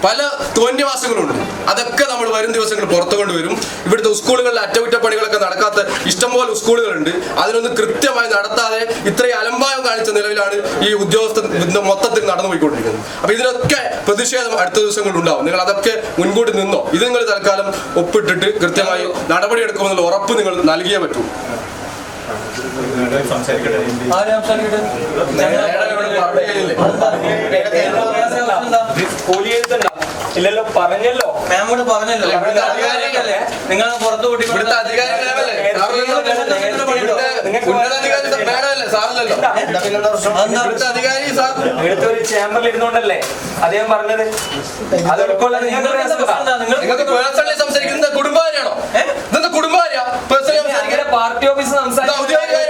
പല തോന്നിവാസങ്ങളുണ്ട്. അതൊക്കെ നമ്മൾ വരും ദിവസങ്ങൾ പുറത്തു കൊണ്ടുവരും. ഇവിടുത്തെ സ്കൂളുകളിലെ അറ്റകുറ്റപ്പണികളൊക്കെ നടക്കാത്ത ഇഷ്ടംപോലെ സ്കൂളുകളുണ്ട്. അതിനൊന്നും കൃത്യമായി നടത്താതെ ഇത്രയും അലംഭാവം കാണിച്ച നിലവിലാണ് ഈ ഉദ്യോഗസ്ഥർ മൊത്തത്തിൽ നടന്നു പോയിക്കൊണ്ടിരിക്കുന്നത്. അപ്പൊ ഇതിനൊക്കെ പ്രതിഷേധം അടുത്ത ദിവസങ്ങളിൽ ഉണ്ടാവും. നിങ്ങൾ അതൊക്കെ മുൻകൂട്ടി നിന്നോ. ഇത് നിങ്ങൾ തൽക്കാലം ഒപ്പിട്ടിട്ട് കൃത്യമായി നടപടിയെടുക്കുമെന്നുള്ള ഉറപ്പ് നിങ്ങൾ നൽകിയേ പറ്റൂ. ഇല്ലല്ലോ, പറഞ്ഞല്ലോ. മാമോട് പറഞ്ഞല്ലോ നിങ്ങൾ പുറത്തു കൂട്ടി ഒരു ചേംബറിൽ ഇരുന്നോണ്ടല്ലേ അദ്ദേഹം പറഞ്ഞത്. അത് സംസാരിക്കുന്നത് കുടുംബാരിയാണോ? കുടുംബാരിയാ പാർട്ടി ഓഫീസ് സംസാരിക്കുന്നതാണല്ലേ?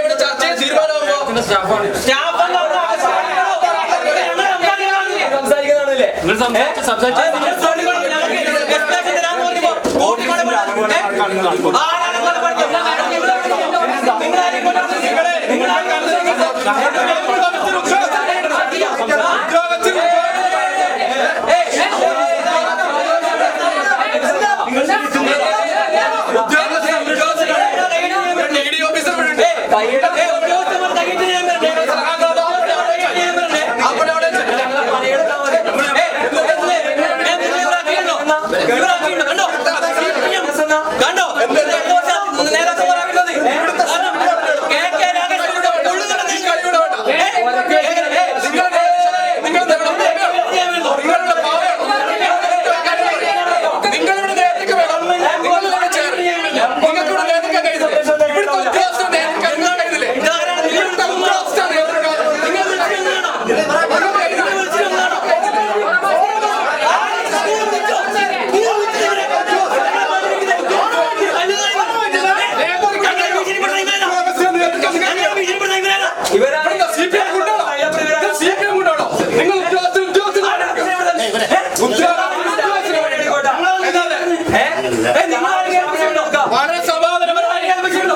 വളരെ സമാധാനപരമായി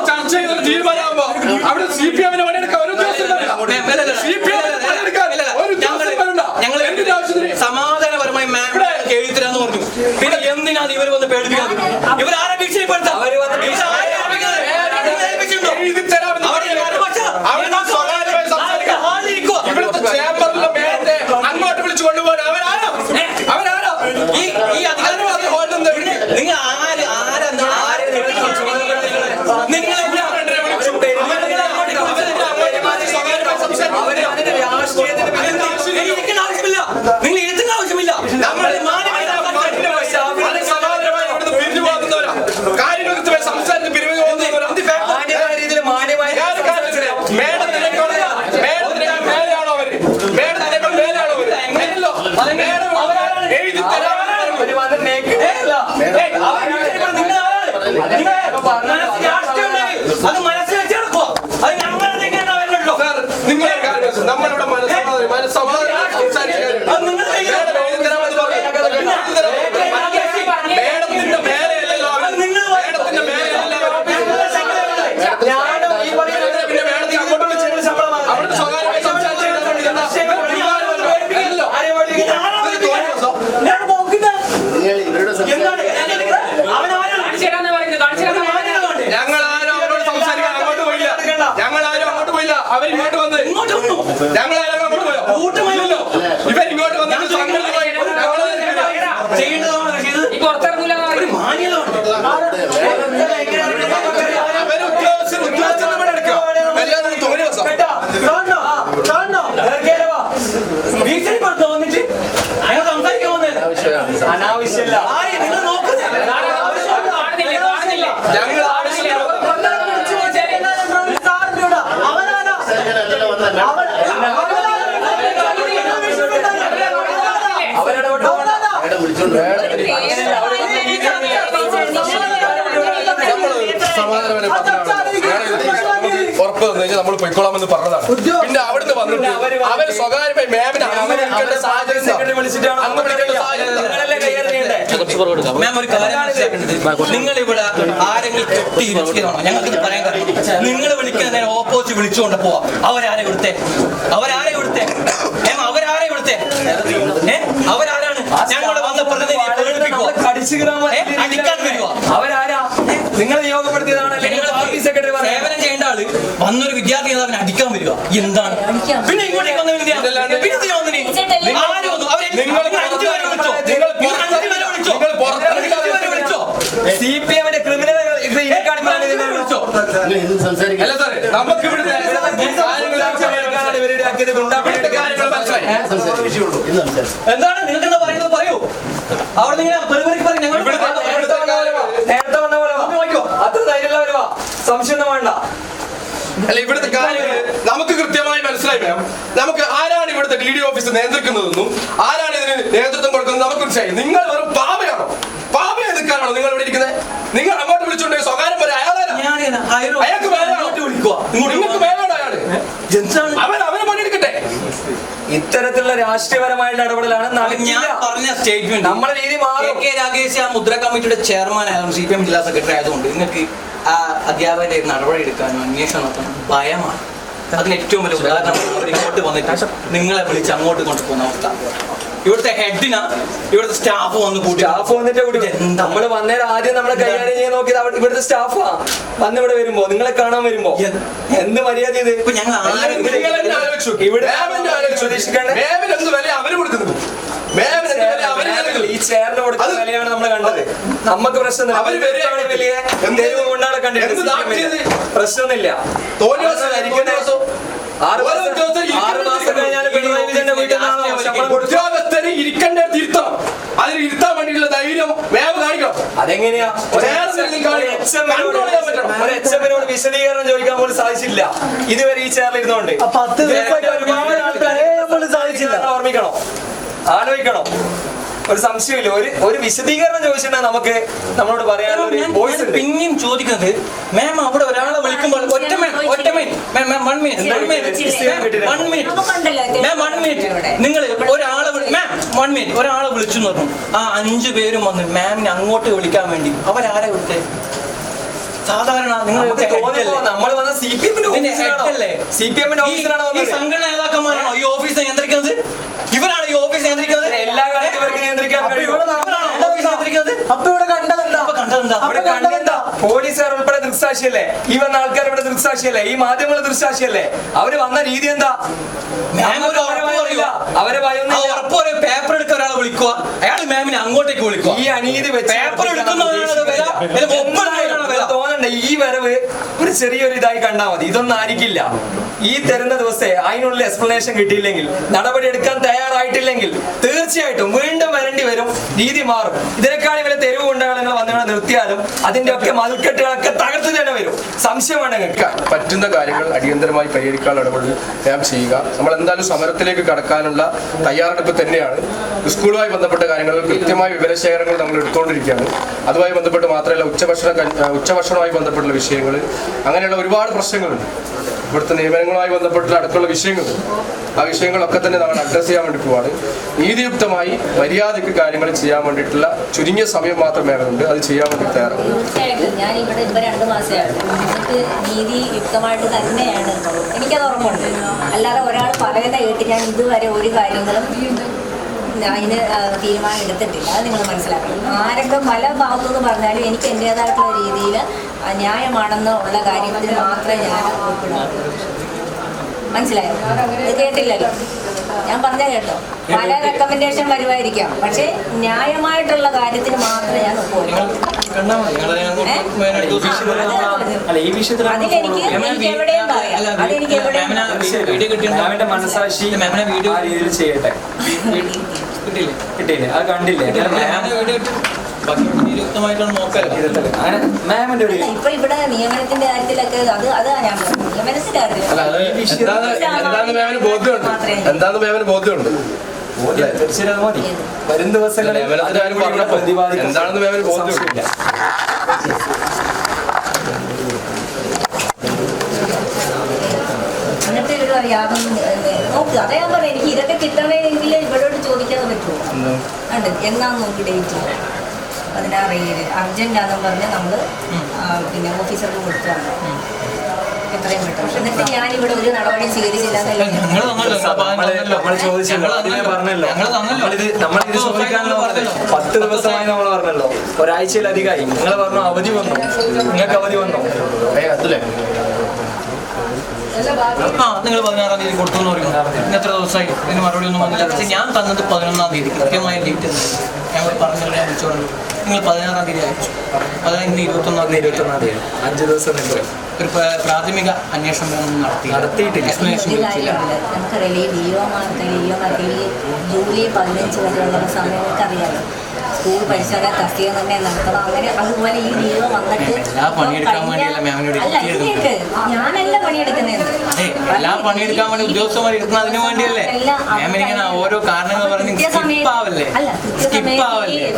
ചർച്ച ചെയ്ത തീരുമാനമാകുമ്പോ അവിടെ CPM-ന് പണിയെടുക്കാൻ ഒരു സമാധാനപരമായി എഴുതി തരാന്ന് പറഞ്ഞു. പിന്നെ എന്തിനാണ് ഇവർ വന്ന് പേടിപ്പിക്കുന്നത്? ഇവർ ആരെ ഭീഷണിപ്പെടുത്താം? അങ്ങോട്ട് വിളിച്ചു കൊണ്ടുപോകാൻ അവരാരോ ഈ അധികാരം നിങ്ങൾ നിങ്ങൾ എഴുതുന്ന ആവശ്യമില്ല. അത് മനസ്സിൽ വെച്ചെടുക്കോ? അത് നമ്മളിവിടെ മനസ്സമാധാനം അവരിങ്ങോട്ട് വന്ന് ഞങ്ങളാരും അങ്ങോട്ട് പോയോ? ഇവരിങ്ങോട്ട് വന്നിട്ട് അനാവശ്യമില്ല. ഞങ്ങൾ വന്നു കഴിഞ്ഞാൽ നമ്മൾ പൊയ്ക്കോളാമെന്ന് പറഞ്ഞതാണ്. പിന്നെ അവിടുന്ന് വന്നിട്ട് അവര് സ്വകാര്യമായി മാമിനെ മാം ഒരു കാര്യം മനസ്സിലാക്കേണ്ടത്, നിങ്ങൾ ഇവിടെ ആരെങ്കിലും കെട്ടിയിരിക്കണോ? ഞങ്ങൾക്ക് പറയാൻ കഴിയും. നിങ്ങൾ വിളിക്കുന്ന ഓപ്പോസിറ്റ് വിളിച്ചുകൊണ്ട് പോവാം. അവരാരെ ഇവിടുത്തെ മാം അവരാരെ ഇവിടുത്തെ അവരാരാണ്? ഞങ്ങളുടെ വന്ന പ്രതിനിധി അടിക്കാൻ വരുവാ. അവരാരാ? നിങ്ങൾ നിയോഗപ്പെടുത്തിയതാണല്ലേ? സേവനം ചെയ്യേണ്ട ആള് വന്നൊരു വിദ്യാർത്ഥി അവനെ അടിക്കാൻ വരിക. എന്താണ് പിന്നെ ഇങ്ങോട്ടേക്ക് വന്ന CPM-ന്റെ ക്രിമിനൽ എന്താണ് നിങ്ങൾക്ക് എന്താ പറയുന്നത്? പറയൂ. അവിടെ നിങ്ങൾ നേരത്തെ വന്ന പോലെ അത്ര ധൈര്യമുള്ള വരുവാ, സംശയം വേണ്ട. അല്ല, ഇവിടുത്തെ കാര്യങ്ങൾ നമുക്ക് കൃത്യമായി മനസ്സിലായി മാം. നമുക്ക് ആരാണ് ഇവിടുത്തെ DD ഓഫീസ് നിയന്ത്രിക്കുന്നതെന്നും ആരാണ് ഇതിന് നേതൃത്വം കൊടുക്കുന്നത് നമുക്ക് മനസ്സിലായി. നിങ്ങൾ വെറും പാവയാണോ? പാവയെ നിൽക്കാനാണോ നിങ്ങൾ ഇവിടെ ഇരിക്കുന്നത്? നിങ്ങൾ അങ്ങോട്ട് വിളിച്ചോണ്ടേ സ്വകാര്യം പോലെ അയാൾക്ക് നിങ്ങൾക്ക് വേണോ? അയാള് അവനെ പണിയെടുക്കട്ടെ. ഇത്തരത്തിലുള്ള രാഷ്ട്രീയപരമായിട്ടുള്ള ഇടപെടലാണ് ഞാൻ പറഞ്ഞ സ്റ്റേറ്റ്മെന്റ്. നമ്മുടെ രീതി മാറും. AK രാഗേഷ് ആ മുദ്ര കമ്മിറ്റിയുടെ ചെയർമാൻ ആയതുകൊണ്ട്, CPM ജില്ലാ സെക്രട്ടറി ആയതുകൊണ്ട് നിങ്ങൾക്ക് ആ അധ്യാപകരെ നടപടി എടുക്കാനും അന്വേഷണം നടത്താനും ഭയമാണ്. അതിന് ഏറ്റവും വലിയ ഉദാഹരണമാണ് അവർ ഇങ്ങോട്ട് വന്നിട്ട് നിങ്ങളെ വിളിച്ച് അങ്ങോട്ട് കൊണ്ടുപോകുന്ന അവസ്ഥ. ഇവിടുത്തെ ഹെഡിനാ ഇവിടുത്തെ സ്റ്റാഫ് വന്ന് കൂട്ടി. സ്റ്റാഫ് വന്നിട്ട് കൂടി നമ്മള് വന്നേരം ആദ്യം നമ്മളെ കൈകാര്യം ചെയ്യാൻ നോക്കിയത് ഇവിടുത്തെ സ്റ്റാഫാ. വന്നിവിടെ വരുമ്പോ നിങ്ങളെ കാണാൻ വരുമ്പോ എന്ത് മര്യാദ ഇത്? ഇപ്പൊ ഞങ്ങൾ ഇവിടെ ഈ ചെയറിന് കൊടുക്കുന്ന വിലയാണ് നമ്മൾ കണ്ടത്. നമുക്ക് പ്രശ്നമില്ല. വലിയ കൊണ്ടാണ് കണ്ടിട്ട് പ്രശ്നമൊന്നുമില്ല. 6 മാസം കഴിഞ്ഞാൽ പിണറായി വിജയന്റെ വീട്ടിൽ ഉദ്യോഗസ്ഥര് ഇരിക്കേണ്ട ഇരുത്തണം. അതിന് ഇരുത്താൻ വേണ്ടിയുള്ള ധൈര്യം വേഗം കാണിക്കണം. അതെങ്ങനെയാ? ഒരു HM-നോട് വിശദീകരണം ചോദിക്കാൻ പോലും സാധിച്ചില്ല ഇതുവരെ ഈ ചെയറിൽ ഇരുന്നോണ്ട്. 10 ദിവസമായിട്ട് സാധിച്ചില്ല. ഓർമ്മിക്കണം, ആലോചിക്കണം. ഒരു സംശയമില്ല. ഒരു വിശദീകരണം ചോദിച്ചിട്ടുണ്ടെങ്കിൽ നമുക്ക് നമ്മളോട് പറയാനുള്ള വോയിസ് ഉണ്ട്. പിന്നെയും ചോദിക്കുന്നത് മാം അവിടെ ഒരാളെ വിളിക്കുമ്പോൾ നിങ്ങൾ ഒരാളെ വിളിച്ചു പറഞ്ഞു. ആ 5 പേരും വന്ന് മാമിനെ അങ്ങോട്ട് വിളിക്കാൻ വേണ്ടി അവരാരെ വിളിച്ചേ? സാധാരണ നിങ്ങൾ നമ്മൾ വന്ന CPM-ന്റെ ഓഫീസിലാണോ? ഈ സംഘടന നേതാക്കന്മാരാണോ ഈ ഓഫീസ് നിയന്ത്രിക്കുന്നത്? ഇവരാണ് ഈ ഓഫീസ് നിയന്ത്രിക്കുന്നത്. എല്ലാ കാര്യവും ഇവർക്ക് നിയന്ത്രിക്കാൻ പോലീസുകാർ ഉൾപ്പെടെ ദൃക്സാക്ഷിയല്ലേ? ഈ വന്ന ആൾക്കാർ ഇവിടെ ദൃക്സാക്ഷിയല്ലേ? ഈ മാധ്യമങ്ങൾ ദൃക്സാക്ഷിയല്ലേ? അവര് വന്ന രീതി എന്താ? അവരെ പേപ്പർ എടുക്കാൻ ഒരാളെ വിളിക്കുക, അയാൾ മാമിനെ അങ്ങോട്ടേക്ക് വിളിക്കുക. ഈ അനീതി വെച്ച് പേപ്പർ തോന്നണ്ട. ഈ വരവ് ഒരു ചെറിയൊരു ഇതായി കണ്ടാൽ മതി. ഇതൊന്നും ആയിരിക്കില്ല. ഈ തരുന്ന ദിവസത്തെ അതിനുള്ള എക്സ്പ്ലനേഷൻ കിട്ടിയില്ലെങ്കിൽ, നടപടി എടുക്കാൻ തയ്യാറായിട്ടില്ലെങ്കിൽ തീർച്ചയായിട്ടും വീണ്ടും വരേണ്ടി വരും. രീതി മാറും. ഇതിനേക്കാളും വലിയ തെരുവ് കൊണ്ടാളങ്ങൾ വന്നുകൊണ്ട് നിർത്തിയാലും അതിന്റെ ഒക്കെ മതിൽക്കെട്ടുകളൊക്കെ തകർത്ത് തന്നെ വരും. സംശയമാണ്. പറ്റുന്ന കാര്യങ്ങൾ അടിയന്തരമായി പരിഹരിക്കാനുള്ള ഇടപെടൽ ഞാൻ ചെയ്യുക. നമ്മൾ എന്തായാലും സമരത്തിലേക്ക് കടക്കാനുള്ള തയ്യാറെടുപ്പ് തന്നെയാണ്. സ്കൂളുമായി ബന്ധപ്പെട്ട കാര്യങ്ങളിൽ കൃത്യമായ വിവരശേഖരങ്ങൾ നമ്മൾ എടുത്തുകൊണ്ടിരിക്കുകയാണ്. അതുമായി ബന്ധപ്പെട്ട് മാത്രമല്ല, ഉച്ചഭക്ഷണവുമായി ബന്ധപ്പെട്ടുള്ള വിഷയങ്ങൾ, അങ്ങനെയുള്ള ഒരുപാട് പ്രശ്നങ്ങളുണ്ട്. ഇവിടുത്തെ നിയമനങ്ങളുമായി ബന്ധപ്പെട്ടുള്ള അടുത്തുള്ള വിഷയങ്ങൾ, ആ വിഷയങ്ങളൊക്കെ തന്നെ നമ്മൾ അഡ്രസ് ചെയ്യാൻ വേണ്ടി പോവാണ്. നീതിയുക്തമായി മര്യാദയ്ക്ക് കാര്യങ്ങൾ ചെയ്യാൻ വേണ്ടിയിട്ടുള്ള ചുരുങ്ങിയ സമയം മാത്രമേ ഉണ്ട്. അത് ചെയ്യാൻ വേണ്ടി തയ്യാറാണ്. തീർച്ചയായിട്ടും ഞാൻ ഇവിടെ 2 മാസമായിട്ട് എനിക്ക് നീതിയുക്തമായിട്ട് തന്നെയാണ്. എനിക്കത് ഉറപ്പുണ്ട്. അല്ലാതെ ഒരാൾ പറയുന്ന കേട്ട് ഞാൻ ഇതുവരെ ഒരു കാര്യങ്ങളും അതിന് തീരുമാനം എടുത്തിട്ടില്ല. അത് നിങ്ങൾ മനസ്സിലാക്കണം. ആരൊക്കെ പല ഭാഗത്തുനിന്ന് പറഞ്ഞാലും എനിക്ക് എൻ്റേതായിട്ടുള്ള രീതിയിൽ ന്യായമാണെന്നുള്ള കാര്യത്തിൽ മാത്രമേ ഞാൻ ഉൾപ്പെടാറുള്ളൂ. മനസ്സിലായോ? ഇത് കേട്ടില്ലല്ലോ, ഞാൻ പറഞ്ഞ കേട്ടോ. പല റെക്കമെൻഡേഷൻ വരുമായിരിക്കാം, പക്ഷെ ന്യായമായിട്ടുള്ള കാര്യത്തിന് മാത്രമേ ഞാൻ ഒപ്പുള്ളൂ. അതിലെനിക്ക് എവിടെയും പറയാം. അതെനിക്ക് എവിടെയും മനസാക്ഷി ആ രീതിയിൽ ചെയ്യട്ടെ. കിട്ടിയില്ലേ? അത് കണ്ടില്ലേ? ഇപ്പൊ ഇവിടെ നിയമനത്തിന്റെ കാര്യത്തിലൊക്കെ അതാ ഞാൻ നിയമനത്തിന്റെ കാര്യത്തിൽ എന്താന്ന് മാമിന് ബോധ്യമുണ്ട്. വരും ദിവസങ്ങളിൽ എന്താണെന്ന് മാമിന് ബോധ്യമില്ല. യാതൊന്നും നോക്ക്. അതാ ഞാൻ പറയാം, എനിക്ക് ഇതൊക്കെ കിട്ടണമെങ്കിൽ ഇവരോട് ചോദിക്കാതെ പറ്റുമോ? ഉണ്ട് എന്നാന്ന് നോക്കി ഡേറ്റ് 16 അർജന്റാന്നും പറഞ്ഞ് നമ്മൾ പിന്നെ ഓഫീസർക്ക് കൊടുത്താണ് എത്രയും പെട്ടെന്ന്. എന്നിട്ട് ഞാനിവിടെ ഒരു നടപടി സ്വീകരിച്ചില്ല എന്നല്ലേ നമ്മളിത് ചോദിക്കാനുള്ള 10 ദിവസമായി നമ്മൾ പറഞ്ഞല്ലോ, ഒരാഴ്ചയിലധികമായി. നിങ്ങൾ പറഞ്ഞു അവധി വന്നു, നിങ്ങൾക്ക് അവധി വന്നു. നിങ്ങൾ 16-ാം തീയതി കൊടുത്തു എന്ന് പറയുന്നു. ഇന്ന് എത്ര ദിവസമായി ഇതിന് മറുപടി ഒന്നും വന്നില്ല. പക്ഷേ ഞാൻ തന്നത് 11-ാം തീയതി കൃത്യമായ ഡേറ്റ് ഞങ്ങൾ പറഞ്ഞല്ലോ. ഞാൻ വിളിച്ചോളൂ, നിങ്ങൾ 16-ാം തീയതി അയച്ചു. അതായത് ഇന്ന് 21-ാം തീയതി 5 ദിവസം ഒരു പ്രാഥമിക അന്വേഷണം നടത്തിയിട്ടില്ല. നമുക്കറിയാം ഈ ഡിഒമാർക്ക് ജൂലൈ 15 വരെയുള്ള സമയം അറിയാലോ. സ്കൂൾ പരിശോധന തസ്തിക തന്നെ നടത്തണം. അങ്ങനെ അതുപോലെ ഈ ഡിഒ വന്നിട്ട് ഞാനല്ല പണിയെടുക്കുന്നത്. എല്ലാം പണിയെടുക്കാൻ വേണ്ടി ഉദ്യോഗസ്ഥന്മാർ ഇരുത്തുന്ന അതിനു വേണ്ടിയല്ലേ മാമിനിങ്ങനെ ഓരോ കാരണങ്ങൾ പറഞ്ഞ് സ്കിപ്പാവല്ലേ.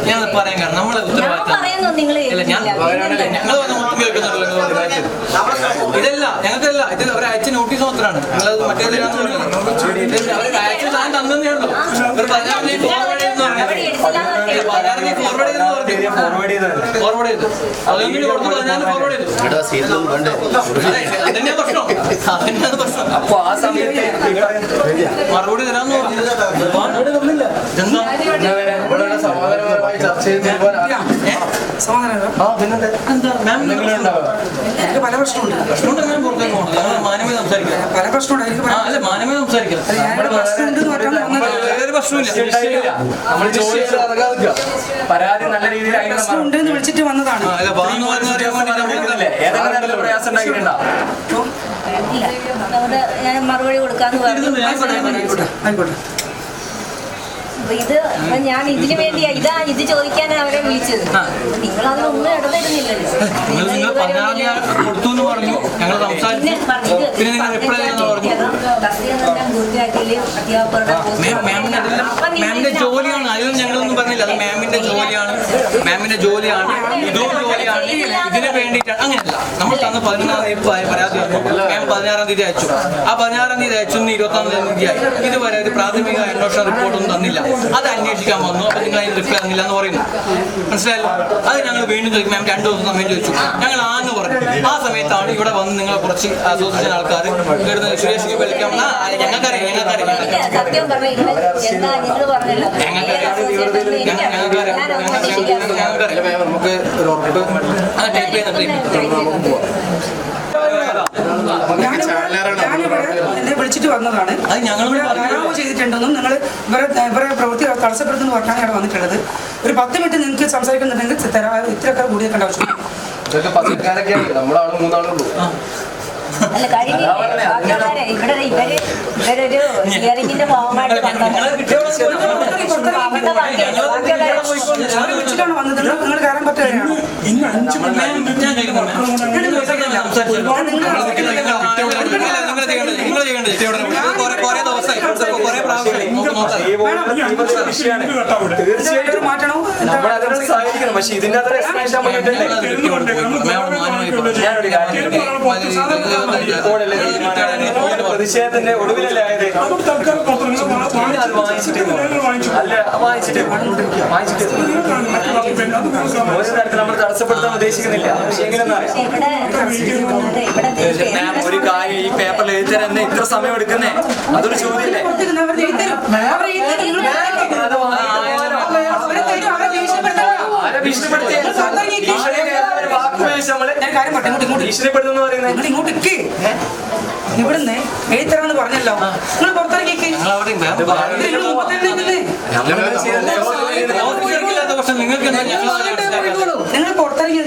ഞാൻ പറയാൻ കാരണം നമ്മളെ ഇതല്ല ഞങ്ങൾക്കല്ല, ഇത് ഒരാഴ്ച നോട്ടീസ് മാത്രമാണ്. നിങ്ങളത് മറ്റേ ഒരാഴ്ച സാധനം തന്നേ ഉള്ളൂ. ഒരു 16 തീയതി ഫോർവേഡ് ചെയ്തെന്ന് പറഞ്ഞത്. 16 തീയതി ഫോർവേഡ് ചെയ്തു. അതൊന്നും കൊടുത്ത് 16 ഫോർവേഡ് ചെയ്തു. അതന്നെ പ്രശ്നം. അപ്പൊ ആ സമയത്ത് മറുപടി തരാന്ന് പറഞ്ഞില്ല. സമാധാനപരമായി ചർച്ച ചെയ്ത് പല പ്രശ്നമുണ്ട്. മാനവേ സംസാരിക്കാം. പല പ്രശ്നമുണ്ട്. അല്ല മാനവേ സംസാരിക്കാം. വേറൊരു പ്രശ്നമില്ല. പരാതി നല്ല രീതിയിൽ ഉണ്ടെന്ന് വിളിച്ചിട്ട് വന്നതാണ്. ഏതെങ്കിലും പ്രയാസം ഉണ്ടാക്കിയിട്ടുണ്ടോ? ഞാൻ മറുപടി കൊടുക്കാന്ന് പറഞ്ഞു. ആയിക്കോട്ടെ. ഇത് ഞാൻ ഇതിനു വേണ്ടിയാ ഇത് ചോദിക്കാനാണ് അവരെ വിളിച്ചത്. നിങ്ങൾ അതിനൊന്നും ഇടതരുന്നില്ലല്ലോ. നിങ്ങൾ 16 കൊടുത്തു എന്ന് പറഞ്ഞു. ഞങ്ങൾ സംസാരിച്ചു. പിന്നെ നിങ്ങൾ റിപ്ലൈ ചെയ്യുന്നു പറഞ്ഞു. മാമിന്റെ ജോലിയാണ്. അതിലും ഞങ്ങളൊന്നും പറഞ്ഞില്ല. അത് മാമിന്റെ ജോലിയാണ്. ഇതും ജോലിയാണ്. ഇതിന് വേണ്ടിയിട്ടാണ്. അങ്ങനെയല്ല, നമ്മൾ തന്ന 11-ാം തീയതി പരാതി വന്നു. മാം 16-ാം തീയതി അയച്ചു. ആ 16-ാം തീയതി അയച്ചു. 21-ാം തീയതി ആയി. ഇതുവരെ ഒരു പ്രാഥമിക അന്വേഷണ റിപ്പോർട്ടൊന്നും തന്നില്ല. അത് അന്വേഷിക്കാൻ വന്നു. അപ്പൊ നിങ്ങൾ അതിന് റിപ്ലൈ തന്നില്ല എന്ന് പറയുന്നു. മനസ്സിലായല്ലോ? അത് ഞങ്ങൾ വീണ്ടും ചോദിക്കും. മാം 2 ദിവസം സമയം ചോദിച്ചു. ഞങ്ങൾ ആന്ന് പറഞ്ഞു. ആ സമയത്താണ് ഇവിടെ വന്ന് നിങ്ങൾ കുറച്ച് അസോസിയേഷൻ ആൾക്കാർ സുരേഷ് വിളിക്കാം. ഞങ്ങൾക്കറിയാം നമുക്ക് ഒരു ഉറപ്പ് ടൈപ്പ് എന്നെ വിളിച്ചിട്ട് വന്നതാണ്. ധാരാളം ചെയ്തിട്ടുണ്ടെന്നും നിങ്ങൾ ഇവരെ പ്രവൃത്തി തടസ്സപ്പെടുത്തുന്ന പറഞ്ഞാണ് ഇവിടെ വന്നിട്ടുള്ളത്. ഒരു 10 മിനിറ്റ് നിങ്ങൾക്ക് സംസാരിക്കുന്നുണ്ടെങ്കിൽ ഇത്രയൊക്കെ കൂടിയേക്കേണ്ട ആവശ്യമില്ല. ഇതൊക്കെ പത്രക്കാരൊക്കെയാണ്. നമ്മളാണ് 3 ആളുള്ളൂ. അല്ല ഇവരൊരു ഹിയറിംഗിന്റെ ഭാഗമായിട്ട് വിളിച്ചിട്ടാണ് വന്നത്. നിങ്ങൾ കയറാൻ പറ്റുകയാണോ? തീർച്ചയായിട്ടും മാറ്റണോ? സഹായിക്കണം. പക്ഷെ ഇതിന്റെ അത്ര എക്സ്പ്ലനേഷൻ പ്രതിഷേധത്തിന്റെ ഒടുവിലല്ലേ ആയത്? നമ്മൾ തടസ്സപ്പെടുത്താൻ ഉദ്ദേശിക്കുന്നില്ല. പക്ഷെ എങ്ങനെയെന്നറിയാം, ഒരു കാര്യം ഈ പേപ്പറിൽ എഴുതി തരാൻ ഇത്ര സമയം എടുക്കുന്നേ, അതൊരു ചോദ്യമല്ലേ? ഭീഷണിപ്പെടുത്തുന്ന പറയുന്നത് ഇങ്ങോട്ട് ഇവിടുന്ന് എഴുത്തരാന്ന് പറഞ്ഞല്ലോ. നിങ്ങൾ പുറത്തിറങ്ങിക്ക്. നിങ്ങൾ പുറത്തിറങ്ങി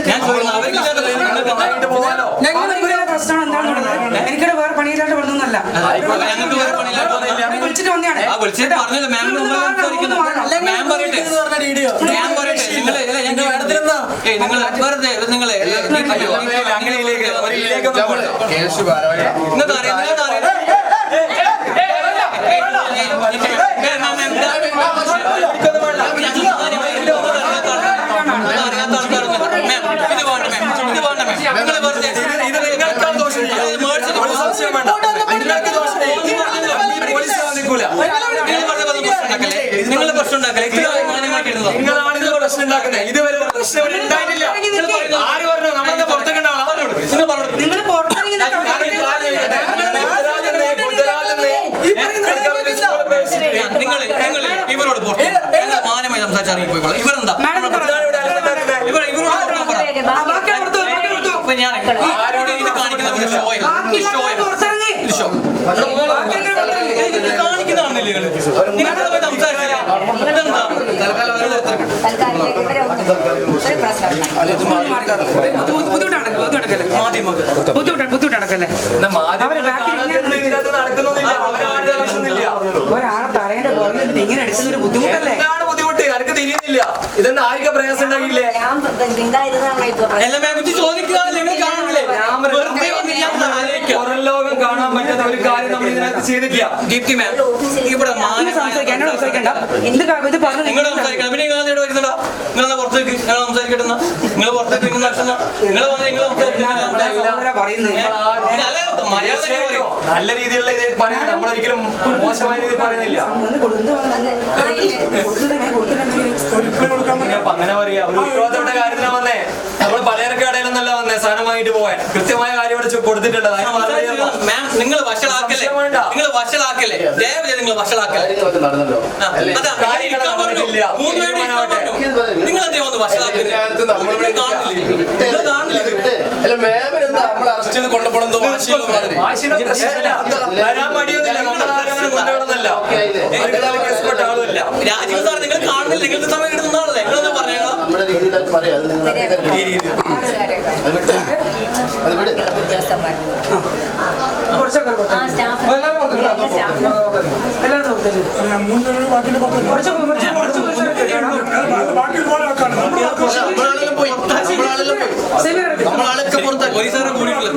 പ്രശ്നമാണ് എന്താണെന്നുള്ളത്. എനിക്കിടെ വേറെ പണിയില്ലാണ്ട് വന്നൊന്നല്ല. വിളിച്ചിട്ട് വന്നെയാണ്. സംശയം വേണ്ട. ഉണ്ടാക്കുന്നത്. ഇതുവരെ ഒരു പ്രശ്നം ഇവിടെ ഉണ്ടായിട്ടില്ല. ആര് പറഞ്ഞു? നമ്മളെ പുറത്തേക്ക് ഉണ്ടാവണം. നിങ്ങൾ പുറത്തിറങ്ങി നിങ്ങൾ ഇവരോട് മാന്യമായി സംസാരിച്ചാണെങ്കിൽ പോയിക്കോളാം. ഇവരെന്താ ആരോട് ഇത് കാണിക്കുന്ന കാണിക്കുന്നതാണെന്നില്ലേ നിങ്ങൾ സംസാരിച്ചില്ല. ബുദ്ധിമുട്ടടക്കല്ലേ ഒരാളെ പറയേണ്ട ഇങ്ങനെ എടുക്കുന്നൊരു ബുദ്ധിമുട്ടല്ലേ? ബുദ്ധിമുട്ട് എനിക്ക് തിരിയുന്നില്ല. ഇതെന്താ ആർക്കും പ്രയാസം ഉണ്ടാക്കിയില്ലേ? പുറം ലോകം കാണാൻ പറ്റുന്ന ഒരു കാര്യം നമ്മൾ ഇതിനകത്ത് ചെയ്തിട്ടില്ല. ദീപ്തി മാം ഇവിടെ സംസാരിക്കണ്ട ഇത് പറഞ്ഞു നിങ്ങൾ സംസാരിക്കണം. പിന്നെ നിങ്ങൾ നേടെ വരുന്നടാ നിങ്ങളെ പുറത്തേക്ക് ഞങ്ങൾ സംസാരിക്കട്ടെ. നിങ്ങൾ പുറത്തേക്ക് നിങ്ങൾ നിങ്ങൾ വന്ന് നിങ്ങൾ നല്ല രീതിയിലുള്ള ഇത് പറയുന്നത് നമ്മളൊരിക്കലും മോശമായ രീതിയിൽ പറയുന്നില്ല. അങ്ങനെ പറയാ ഒരു ഉത്തരവാദിത്തങ്ങളുടെ കാര്യത്തിലാണ് വന്നേ. നമ്മൾ പലചരക്ക് കടയിലൊന്നല്ല വന്നേ സാധനമായിട്ട് പോവാൻ. കൃത്യമായ കാര്യം ഇവിടെ കൊടുത്തിട്ടുണ്ട്. മാം നിങ്ങൾ വഷളാക്കല്ലേ, നിങ്ങൾ വഷളാക്കല്ലേ, ദയവ് നിങ്ങൾ വഷളാക്കല്ലേ. നിങ്ങൾ എന്തേ വന്ന് വഷളാക്കല്ലേ? അറസ്റ്റ് ചെയ്ത് കൊണ്ടുപോകണമെന്നോ വരാൻ മടിയൊന്നുമില്ല. നമ്മളാരൊന്നല്ല ആളുമില്ല. രാജീവ് സാർ നിങ്ങൾ കാണുന്നില്ല, നിങ്ങൾക്ക് സമയം കിട്ടുന്നതാണല്ലേ. നിങ്ങളൊന്ന് പറയണം. നമ്മളാളൊക്കെ പുറത്താക്കി പോലീസുകാരെ കൂടിയിട്ടില്ല.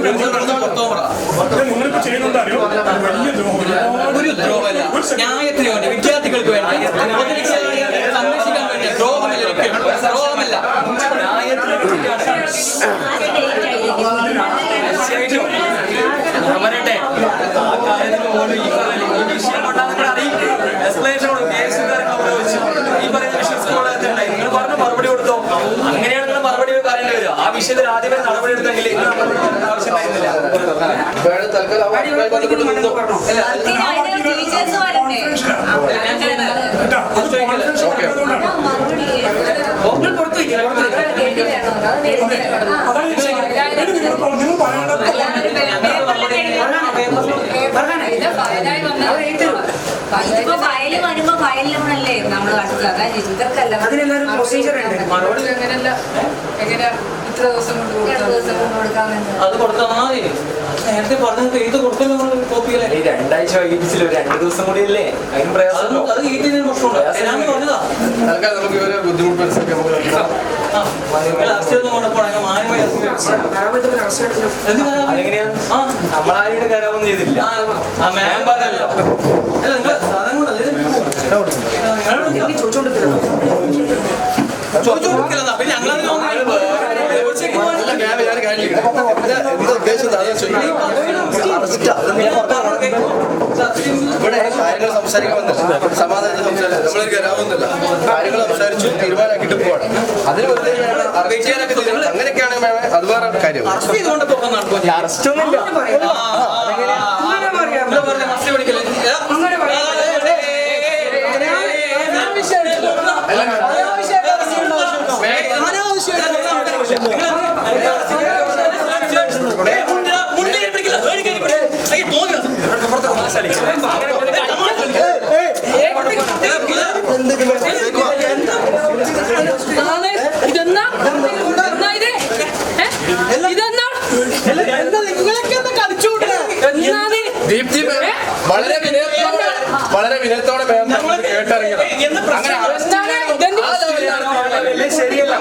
ഒരു ദ്രോഹമല്ല, ന്യായത്തിന് വേണ്ടി വിദ്യാർത്ഥികൾക്ക് വേണ്ടി സംരക്ഷിക്കാൻ വേണ്ടി ദ്രോഹമല്ല, ഒരിക്കലും ദ്രോഹമല്ല. വരട്ടെ ആ കാര്യത്തിൽ ഈ വിഷയം എക്സ്പ്ലനേഷൻ ഈ പറയുന്ന വിഷയം നിങ്ങൾ പറഞ്ഞ മറുപടി കൊടുത്തോ. അങ്ങനെയാണ് നിങ്ങൾ മറുപടി പറയേണ്ടി വരിക. ആ വിഷയത്തിൽ ആദ്യമേ നടപടി എടുത്തെങ്കിൽ ആവശ്യമായിരുന്നില്ല. ഫയല് വരുമ്പോ ഫയലിലൂടെ നമ്മൾ ഇവർക്കല്ല അതിനെല്ലാവരും പ്രൊസീജിയർ ഉണ്ട്. മറുപടി എങ്ങനെയല്ല എങ്ങനെ ഇത്ര ദിവസം കൊണ്ട് കൊടുക്കാമെന്ന് അത് കൊടുത്താൽ മതി. നേരത്തെ പറഞ്ഞത് എഴുതി കൊടുത്തല്ലോ കോപ്പിയിലെ. ഈ 2 ആഴ്ച വൈകിപ്പിച്ചില്ല, ഒരു 2 ദിവസം കൂടി അല്ലേ അതിന് പ്രയാസം. അത് ഈറ്റിന് പ്രശ്നമുണ്ടോ? ഞാൻ പറഞ്ഞതാ നമുക്ക് ഇവരെ ബുദ്ധിമുട്ട് മനസ്സിലാക്കി അതെങ്ങനെയാ? നമ്മളാരുടെ കരാമൊന്നും ചെയ്തില്ല. ഇവിടെ കാര്യങ്ങൾ സംസാരിക്കാൻ വന്നില്ല, സമാധാനം സംസാരിച്ചു. നമ്മളൊരു കരാമൊന്നുമില്ല, കാര്യങ്ങൾ സംസാരിച്ചു തീരുമാനമാക്കിയിട്ട് പോവാണ്. അതിന് വെറുതെ അങ്ങനെയൊക്കെയാണ് അത് വേറെ കാര്യം. അറസ്റ്റ് ഒന്നുമില്ല. ദീപ്തി വളരെ വിനയത്തോടെ കേട്ടിറങ്ങിയത് ശരിയല്ല.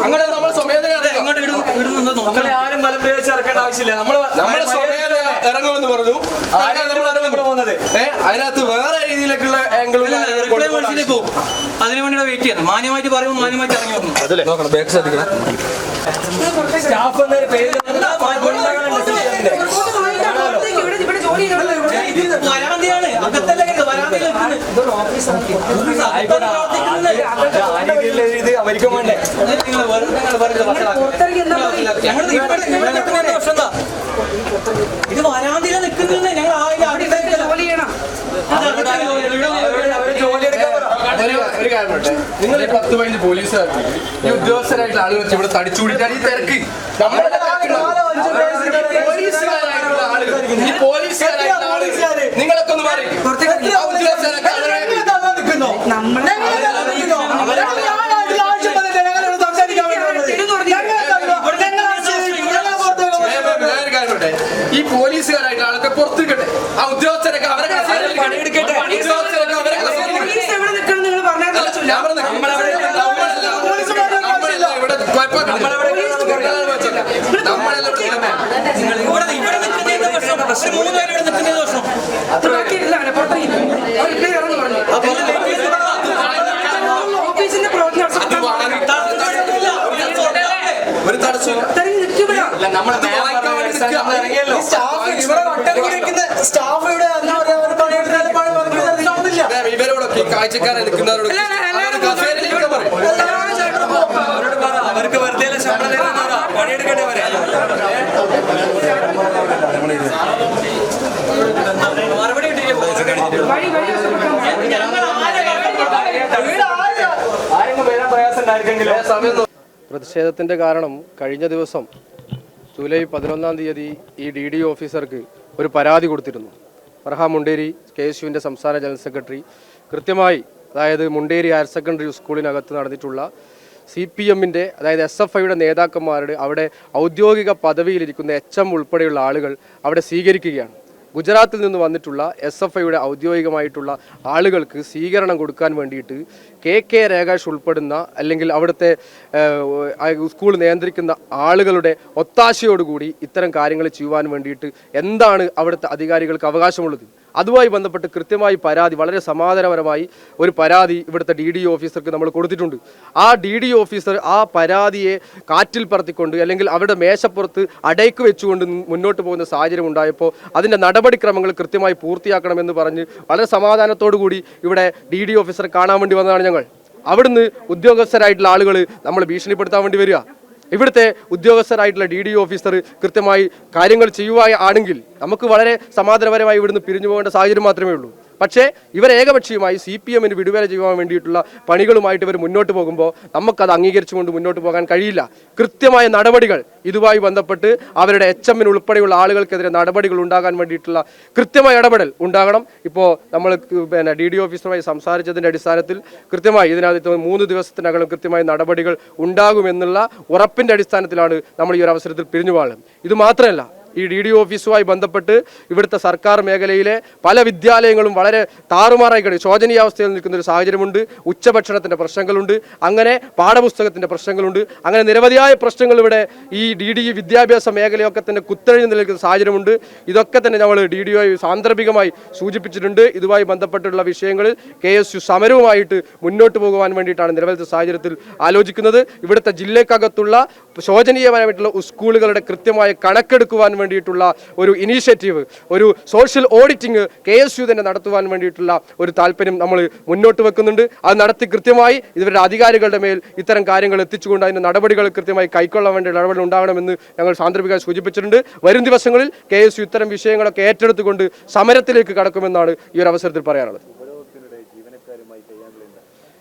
അങ്ങനെ നമ്മൾ സ്വമേധയാ നമ്മളെ ആരും ബലം പ്രയോഗിച്ച് ഇറക്കേണ്ട ആവശ്യമില്ല. നമ്മളെ ഇറങ്ങുമെന്ന് പറഞ്ഞു. അതിനകത്ത് വേറെ രീതിയിലേക്കുള്ള ആംഗിളും അതിനു വേണ്ടി വെയിറ്റ് ചെയ്യണം. മാന്യമായിട്ട് പറയുമ്പോൾ മാന്യമായിട്ട് ഇറങ്ങി വന്നു. നോക്കണം, ബാക്ക് ശ്രദ്ധിക്കണം. സ്റ്റാഫ് എന്നൊരു പേര് വരാന്തിയാണ്, അകത്തല്ലേ വരാന്തിയിൽ അവർക്കും വേണ്ടേ? ഇത് വരാന്തിയില നിൽക്കുന്നത് ഞങ്ങൾ ജോലി ചെയ്യണം. ഒരു കാര്യം പറയട്ടെ, നിങ്ങൾ 10-15 പോലീസുകാർ ഈ ഉദ്യോഗസ്ഥരായിട്ടുള്ള ആളുകൾ ഇവിടെ തടിച്ചുകൂടിയിട്ടാണ് ഈ തിരക്ക്. പോലീസുകാരായിട്ടുള്ള ആളുകൾ നിങ്ങളൊക്കെ ഒന്ന് മാറി. ഈ പോലീസുകാരായിട്ടുള്ള ആളൊക്കെ പുറത്തിരിക്കട്ടെ. ആ ഉദ്യോഗസ്ഥരൊക്കെ അവരൊക്കെ പണിയെടുക്കട്ടെ. ഒരു തടസ്സമില്ല. ഇവരോടൊക്കെ ഈ കാഴ്ചക്കാരെ നിൽക്കുന്നവരോട് അവർക്ക് വെറുതെ ശമ്പളം പണിയെടുക്കട്ടെ വരെ. പ്രതിഷേധത്തിൻ്റെ കാരണം കഴിഞ്ഞ ദിവസം ജൂലൈ 11-ാം തീയതി ഈ DDO ഓഫീസർക്ക് ഒരു പരാതി കൊടുത്തിരുന്നു. ഫർഹ മുണ്ടേരി KSUവിൻ്റെ സംസ്ഥാന ജനറൽ സെക്രട്ടറി കൃത്യമായി, അതായത് മുണ്ടേരി ഹയർ സെക്കൻഡറി സ്കൂളിനകത്ത് നടന്നിട്ടുള്ള CPMൻ്റെ അതായത് SFIയുടെ നേതാക്കന്മാരുടെ അവിടെ ഔദ്യോഗിക പദവിയിലിരിക്കുന്ന HM ഉൾപ്പെടെയുള്ള ആളുകൾ അവിടെ സ്വീകരിക്കുകയാണ്. ഗുജറാത്തിൽ നിന്ന് വന്നിട്ടുള്ള SFIയുടെ ഔദ്യോഗികമായിട്ടുള്ള ആളുകൾക്ക് സ്വീകരണം കൊടുക്കാൻ വേണ്ടിയിട്ട് KK രേഖാഷ് ഉൾപ്പെടുന്ന അല്ലെങ്കിൽ അവിടുത്തെ സ്കൂൾ നിയന്ത്രിക്കുന്ന ആളുകളുടെ ഒത്താശയോടുകൂടി ഇത്തരം കാര്യങ്ങൾ ചെയ്യുവാൻ വേണ്ടിയിട്ട് എന്താണ് അവിടുത്തെ അധികാരികൾക്ക് അവകാശമുള്ളത്? അതുമായി ബന്ധപ്പെട്ട് കൃത്യമായി പരാതി, വളരെ സമാധാനപരമായി ഒരു പരാതി ഇവിടുത്തെ DDO ഓഫീസർക്ക് നമ്മൾ കൊടുത്തിട്ടുണ്ട്. ആ DDO ഓഫീസർ ആ പരാതിയെ കാറ്റിൽ പറത്തിക്കൊണ്ട് അല്ലെങ്കിൽ അവരുടെ മേശപ്പുറത്ത് അടയ്ക്ക് വെച്ചുകൊണ്ട് മുന്നോട്ട് പോകുന്ന സാഹചര്യം ഉണ്ടായപ്പോൾ അതിൻ്റെ നടപടിക്രമങ്ങൾ കൃത്യമായി പൂർത്തിയാക്കണമെന്ന് പറഞ്ഞ് വളരെ സമാധാനത്തോടു കൂടി ഇവിടെ DDO ഓഫീസറെ കാണാൻ വേണ്ടി വന്നതാണ് ഞങ്ങൾ. അവിടുന്ന് ഉദ്യോഗസ്ഥരായിട്ടുള്ള ആളുകൾ നമ്മൾ ഭീഷണിപ്പെടുത്താൻ വേണ്ടി വരിക. ഇവിടുത്തെ ഉദ്യോഗസ്ഥരായിട്ടുള്ള DDO ഓഫീസർ കൃത്യമായി കാര്യങ്ങൾ ചെയ്യുകയാണെങ്കിൽ നമുക്ക് വളരെ സമാധാനപരമായി ഇവിടുന്ന് പിരിഞ്ഞു പോകേണ്ട സാഹചര്യം മാത്രമേ ഉള്ളൂ. പക്ഷേ ഇവർ ഏകപക്ഷീയമായി CPMന് വിടുതല ചെയ്യുവാൻ വേണ്ടിയിട്ടുള്ള പണികളുമായിട്ട് ഇവർ മുന്നോട്ട് പോകുമ്പോൾ നമുക്കത് അംഗീകരിച്ചുകൊണ്ട് മുന്നോട്ട് പോകാൻ കഴിയില്ല. കൃത്യമായ നടപടികൾ ഇതുമായി ബന്ധപ്പെട്ട് അവരുടെ HMന് ഉൾപ്പെടെയുള്ള ആളുകൾക്കെതിരെ നടപടികൾ ഉണ്ടാകാൻ വേണ്ടിയിട്ടുള്ള കൃത്യമായ ഇടപെടൽ ഉണ്ടാകണം. ഇപ്പോൾ നമ്മൾ DDO ഓഫീസറുമായി സംസാരിച്ചതിൻ്റെ അടിസ്ഥാനത്തിൽ കൃത്യമായി ഇതിനകത്ത് 3 ദിവസത്തിനകം കൃത്യമായ നടപടികൾ ഉണ്ടാകുമെന്നുള്ള ഉറപ്പിൻ്റെ അടിസ്ഥാനത്തിലാണ് നമ്മൾ ഈ ഒരു അവസരത്തിൽ പിരിഞ്ഞു പോകുന്നത്. ഇത് മാത്രമല്ല, ഈ DDO ഓഫീസുമായി ബന്ധപ്പെട്ട് ഇവിടുത്തെ സർക്കാർ മേഖലയിലെ പല വിദ്യാലയങ്ങളും വളരെ താറുമാറായി ശോചനീയാവസ്ഥയിൽ നിൽക്കുന്ന ഒരു സാഹചര്യമുണ്ട്. ഉച്ചഭക്ഷണത്തിൻ്റെ പ്രശ്നങ്ങളുണ്ട്, അങ്ങനെ പാഠപുസ്തകത്തിൻ്റെ പ്രശ്നങ്ങളുണ്ട്, അങ്ങനെ നിരവധിയായ പ്രശ്നങ്ങൾ ഇവിടെ ഈ DDE വിദ്യാഭ്യാസ മേഖലയൊക്കെ തന്നെ കുത്തഴിഞ്ഞ് നിൽക്കുന്ന സാഹചര്യമുണ്ട്. ഇതൊക്കെ തന്നെ നമ്മൾ DDO സാന്ദർഭികമായി സൂചിപ്പിച്ചിട്ടുണ്ട്. ഇതുമായി ബന്ധപ്പെട്ടുള്ള വിഷയങ്ങളിൽ KSU സമരവുമായിട്ട് മുന്നോട്ട് പോകുവാൻ വേണ്ടിയിട്ടാണ് നിലവിലത്തെ സാഹചര്യത്തിൽ ആലോചിക്കുന്നത്. ഇവിടുത്തെ ജില്ലക്കകത്തുള്ള ശോചനീയമായിട്ടുള്ള സ്കൂളുകളുടെ കൃത്യമായ കണക്കെടുക്കുവാൻ വേണ്ടിയിട്ടുള്ള ഒരു ഇനീഷ്യേറ്റീവ്, ഒരു സോഷ്യൽ ഓഡിറ്റിംഗ് KSU തന്നെ നടത്തുവാൻ വേണ്ടിയിട്ടുള്ള ഒരു താല്പര്യം നമ്മൾ മുന്നോട്ട് വെക്കുന്നുണ്ട്. അത് നടത്തി കൃത്യമായി ഇവരുടെ അധികാരികളുടെ മേൽ ഇത്തരം കാര്യങ്ങൾ എത്തിച്ചുകൊണ്ട് അതിൻ്റെ നടപടികൾ കൃത്യമായി കൈക്കൊള്ളാൻ വേണ്ടി നടപടി ഉണ്ടാകണമെന്ന് ഞങ്ങൾ സാന്ദർഭികമായി സൂചിപ്പിച്ചിട്ടുണ്ട്. വരും ദിവസങ്ങളിൽ KSU ഇത്തരം വിഷയങ്ങളൊക്കെ ഏറ്റെടുത്തുകൊണ്ട് സമരത്തിലേക്ക് കടക്കുമെന്നാണ് ഈ ഒരു അവസരത്തിൽ പറയാനുള്ളത്.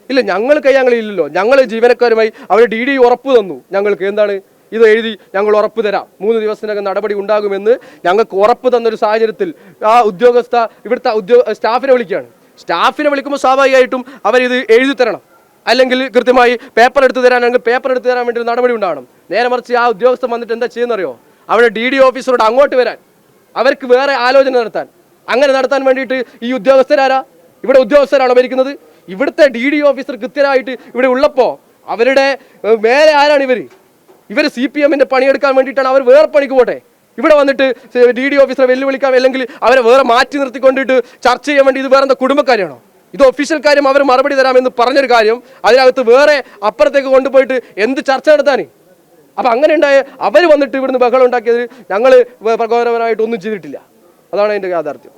ഇല്ല, ഞങ്ങൾ കയ്യാങ്ങളില്ലല്ലോ. ഞങ്ങൾ ജീവനക്കാരുമായി അവർ DDE ഉറപ്പ് തന്നു ഞങ്ങൾക്ക്. എന്താണ് ഇത് എഴുതി ഞങ്ങൾ ഉറപ്പ് തരാം, 3 ദിവസത്തിനകം നടപടി ഉണ്ടാകുമെന്ന് ഞങ്ങൾക്ക് ഉറപ്പ് തന്നൊരു സാഹചര്യത്തിൽ ആ ഉദ്യോഗസ്ഥ ഇവിടുത്തെ സ്റ്റാഫിനെ വിളിക്കുകയാണ്. സ്റ്റാഫിനെ വിളിക്കുമ്പോൾ സ്വാഭാവികമായിട്ടും അവരിത് എഴുതി തരണം, അല്ലെങ്കിൽ കൃത്യമായി പേപ്പർ എടുത്ത് തരാനെങ്കിൽ പേപ്പർ എടുത്ത് തരാൻ വേണ്ടി നടപടി ഉണ്ടാകണം. നേരെ മറിച്ച് ആ ഉദ്യോഗസ്ഥൻ വന്നിട്ട് എന്താ ചെയ്യുന്നറിയോ? അവിടെ DDO ഓഫീസറോട് അങ്ങോട്ട് വരാൻ, അവർക്ക് വേറെ ആലോചന നടത്താൻ, അങ്ങനെ നടത്താൻ വേണ്ടിയിട്ട് ഈ ഉദ്യോഗസ്ഥരാരാ? ഇവിടെ ഉദ്യോഗസ്ഥരാണോ ഭരിക്കുന്നത്? ഇവിടുത്തെ DDO ഓഫീസർ കൃത്യമായിട്ട് ഇവിടെ ഉള്ളപ്പോൾ അവരുടെ മേലെ ആരാണ് ഇവർ? CPMൻ്റെ പണിയെടുക്കാൻ വേണ്ടിയിട്ടാണ് അവർ വേറെ പണിക്ക് പോട്ടെ. ഇവിടെ വന്നിട്ട് DDO ഓഫീസറെ വെല്ലുവിളിക്കാം, അല്ലെങ്കിൽ അവരെ വേറെ മാറ്റി നിർത്തിക്കൊണ്ടിട്ട് ചർച്ച ചെയ്യാൻ വേണ്ടി ഇത് വേറെ എന്താ കുടുംബക്കാരെയാണോ? ഇത് ഒഫീഷ്യൽ കാര്യം, അവർ മറുപടി തരാമെന്ന് പറഞ്ഞൊരു കാര്യം, അതിനകത്ത് വേറെ അപ്പുറത്തേക്ക് കൊണ്ടുപോയിട്ട് എന്ത് ചർച്ച നടത്താൻ? അപ്പം അങ്ങനെ ഉണ്ടായ അവർ വന്നിട്ട് ഇവിടുന്ന് ബഹളം ഉണ്ടാക്കിയത് ഞങ്ങൾ പ്രകോപനപരമായിട്ട് ഒന്നും ചെയ്തിട്ടില്ല. അതാണ് അതിൻ്റെ യാഥാർത്ഥ്യം.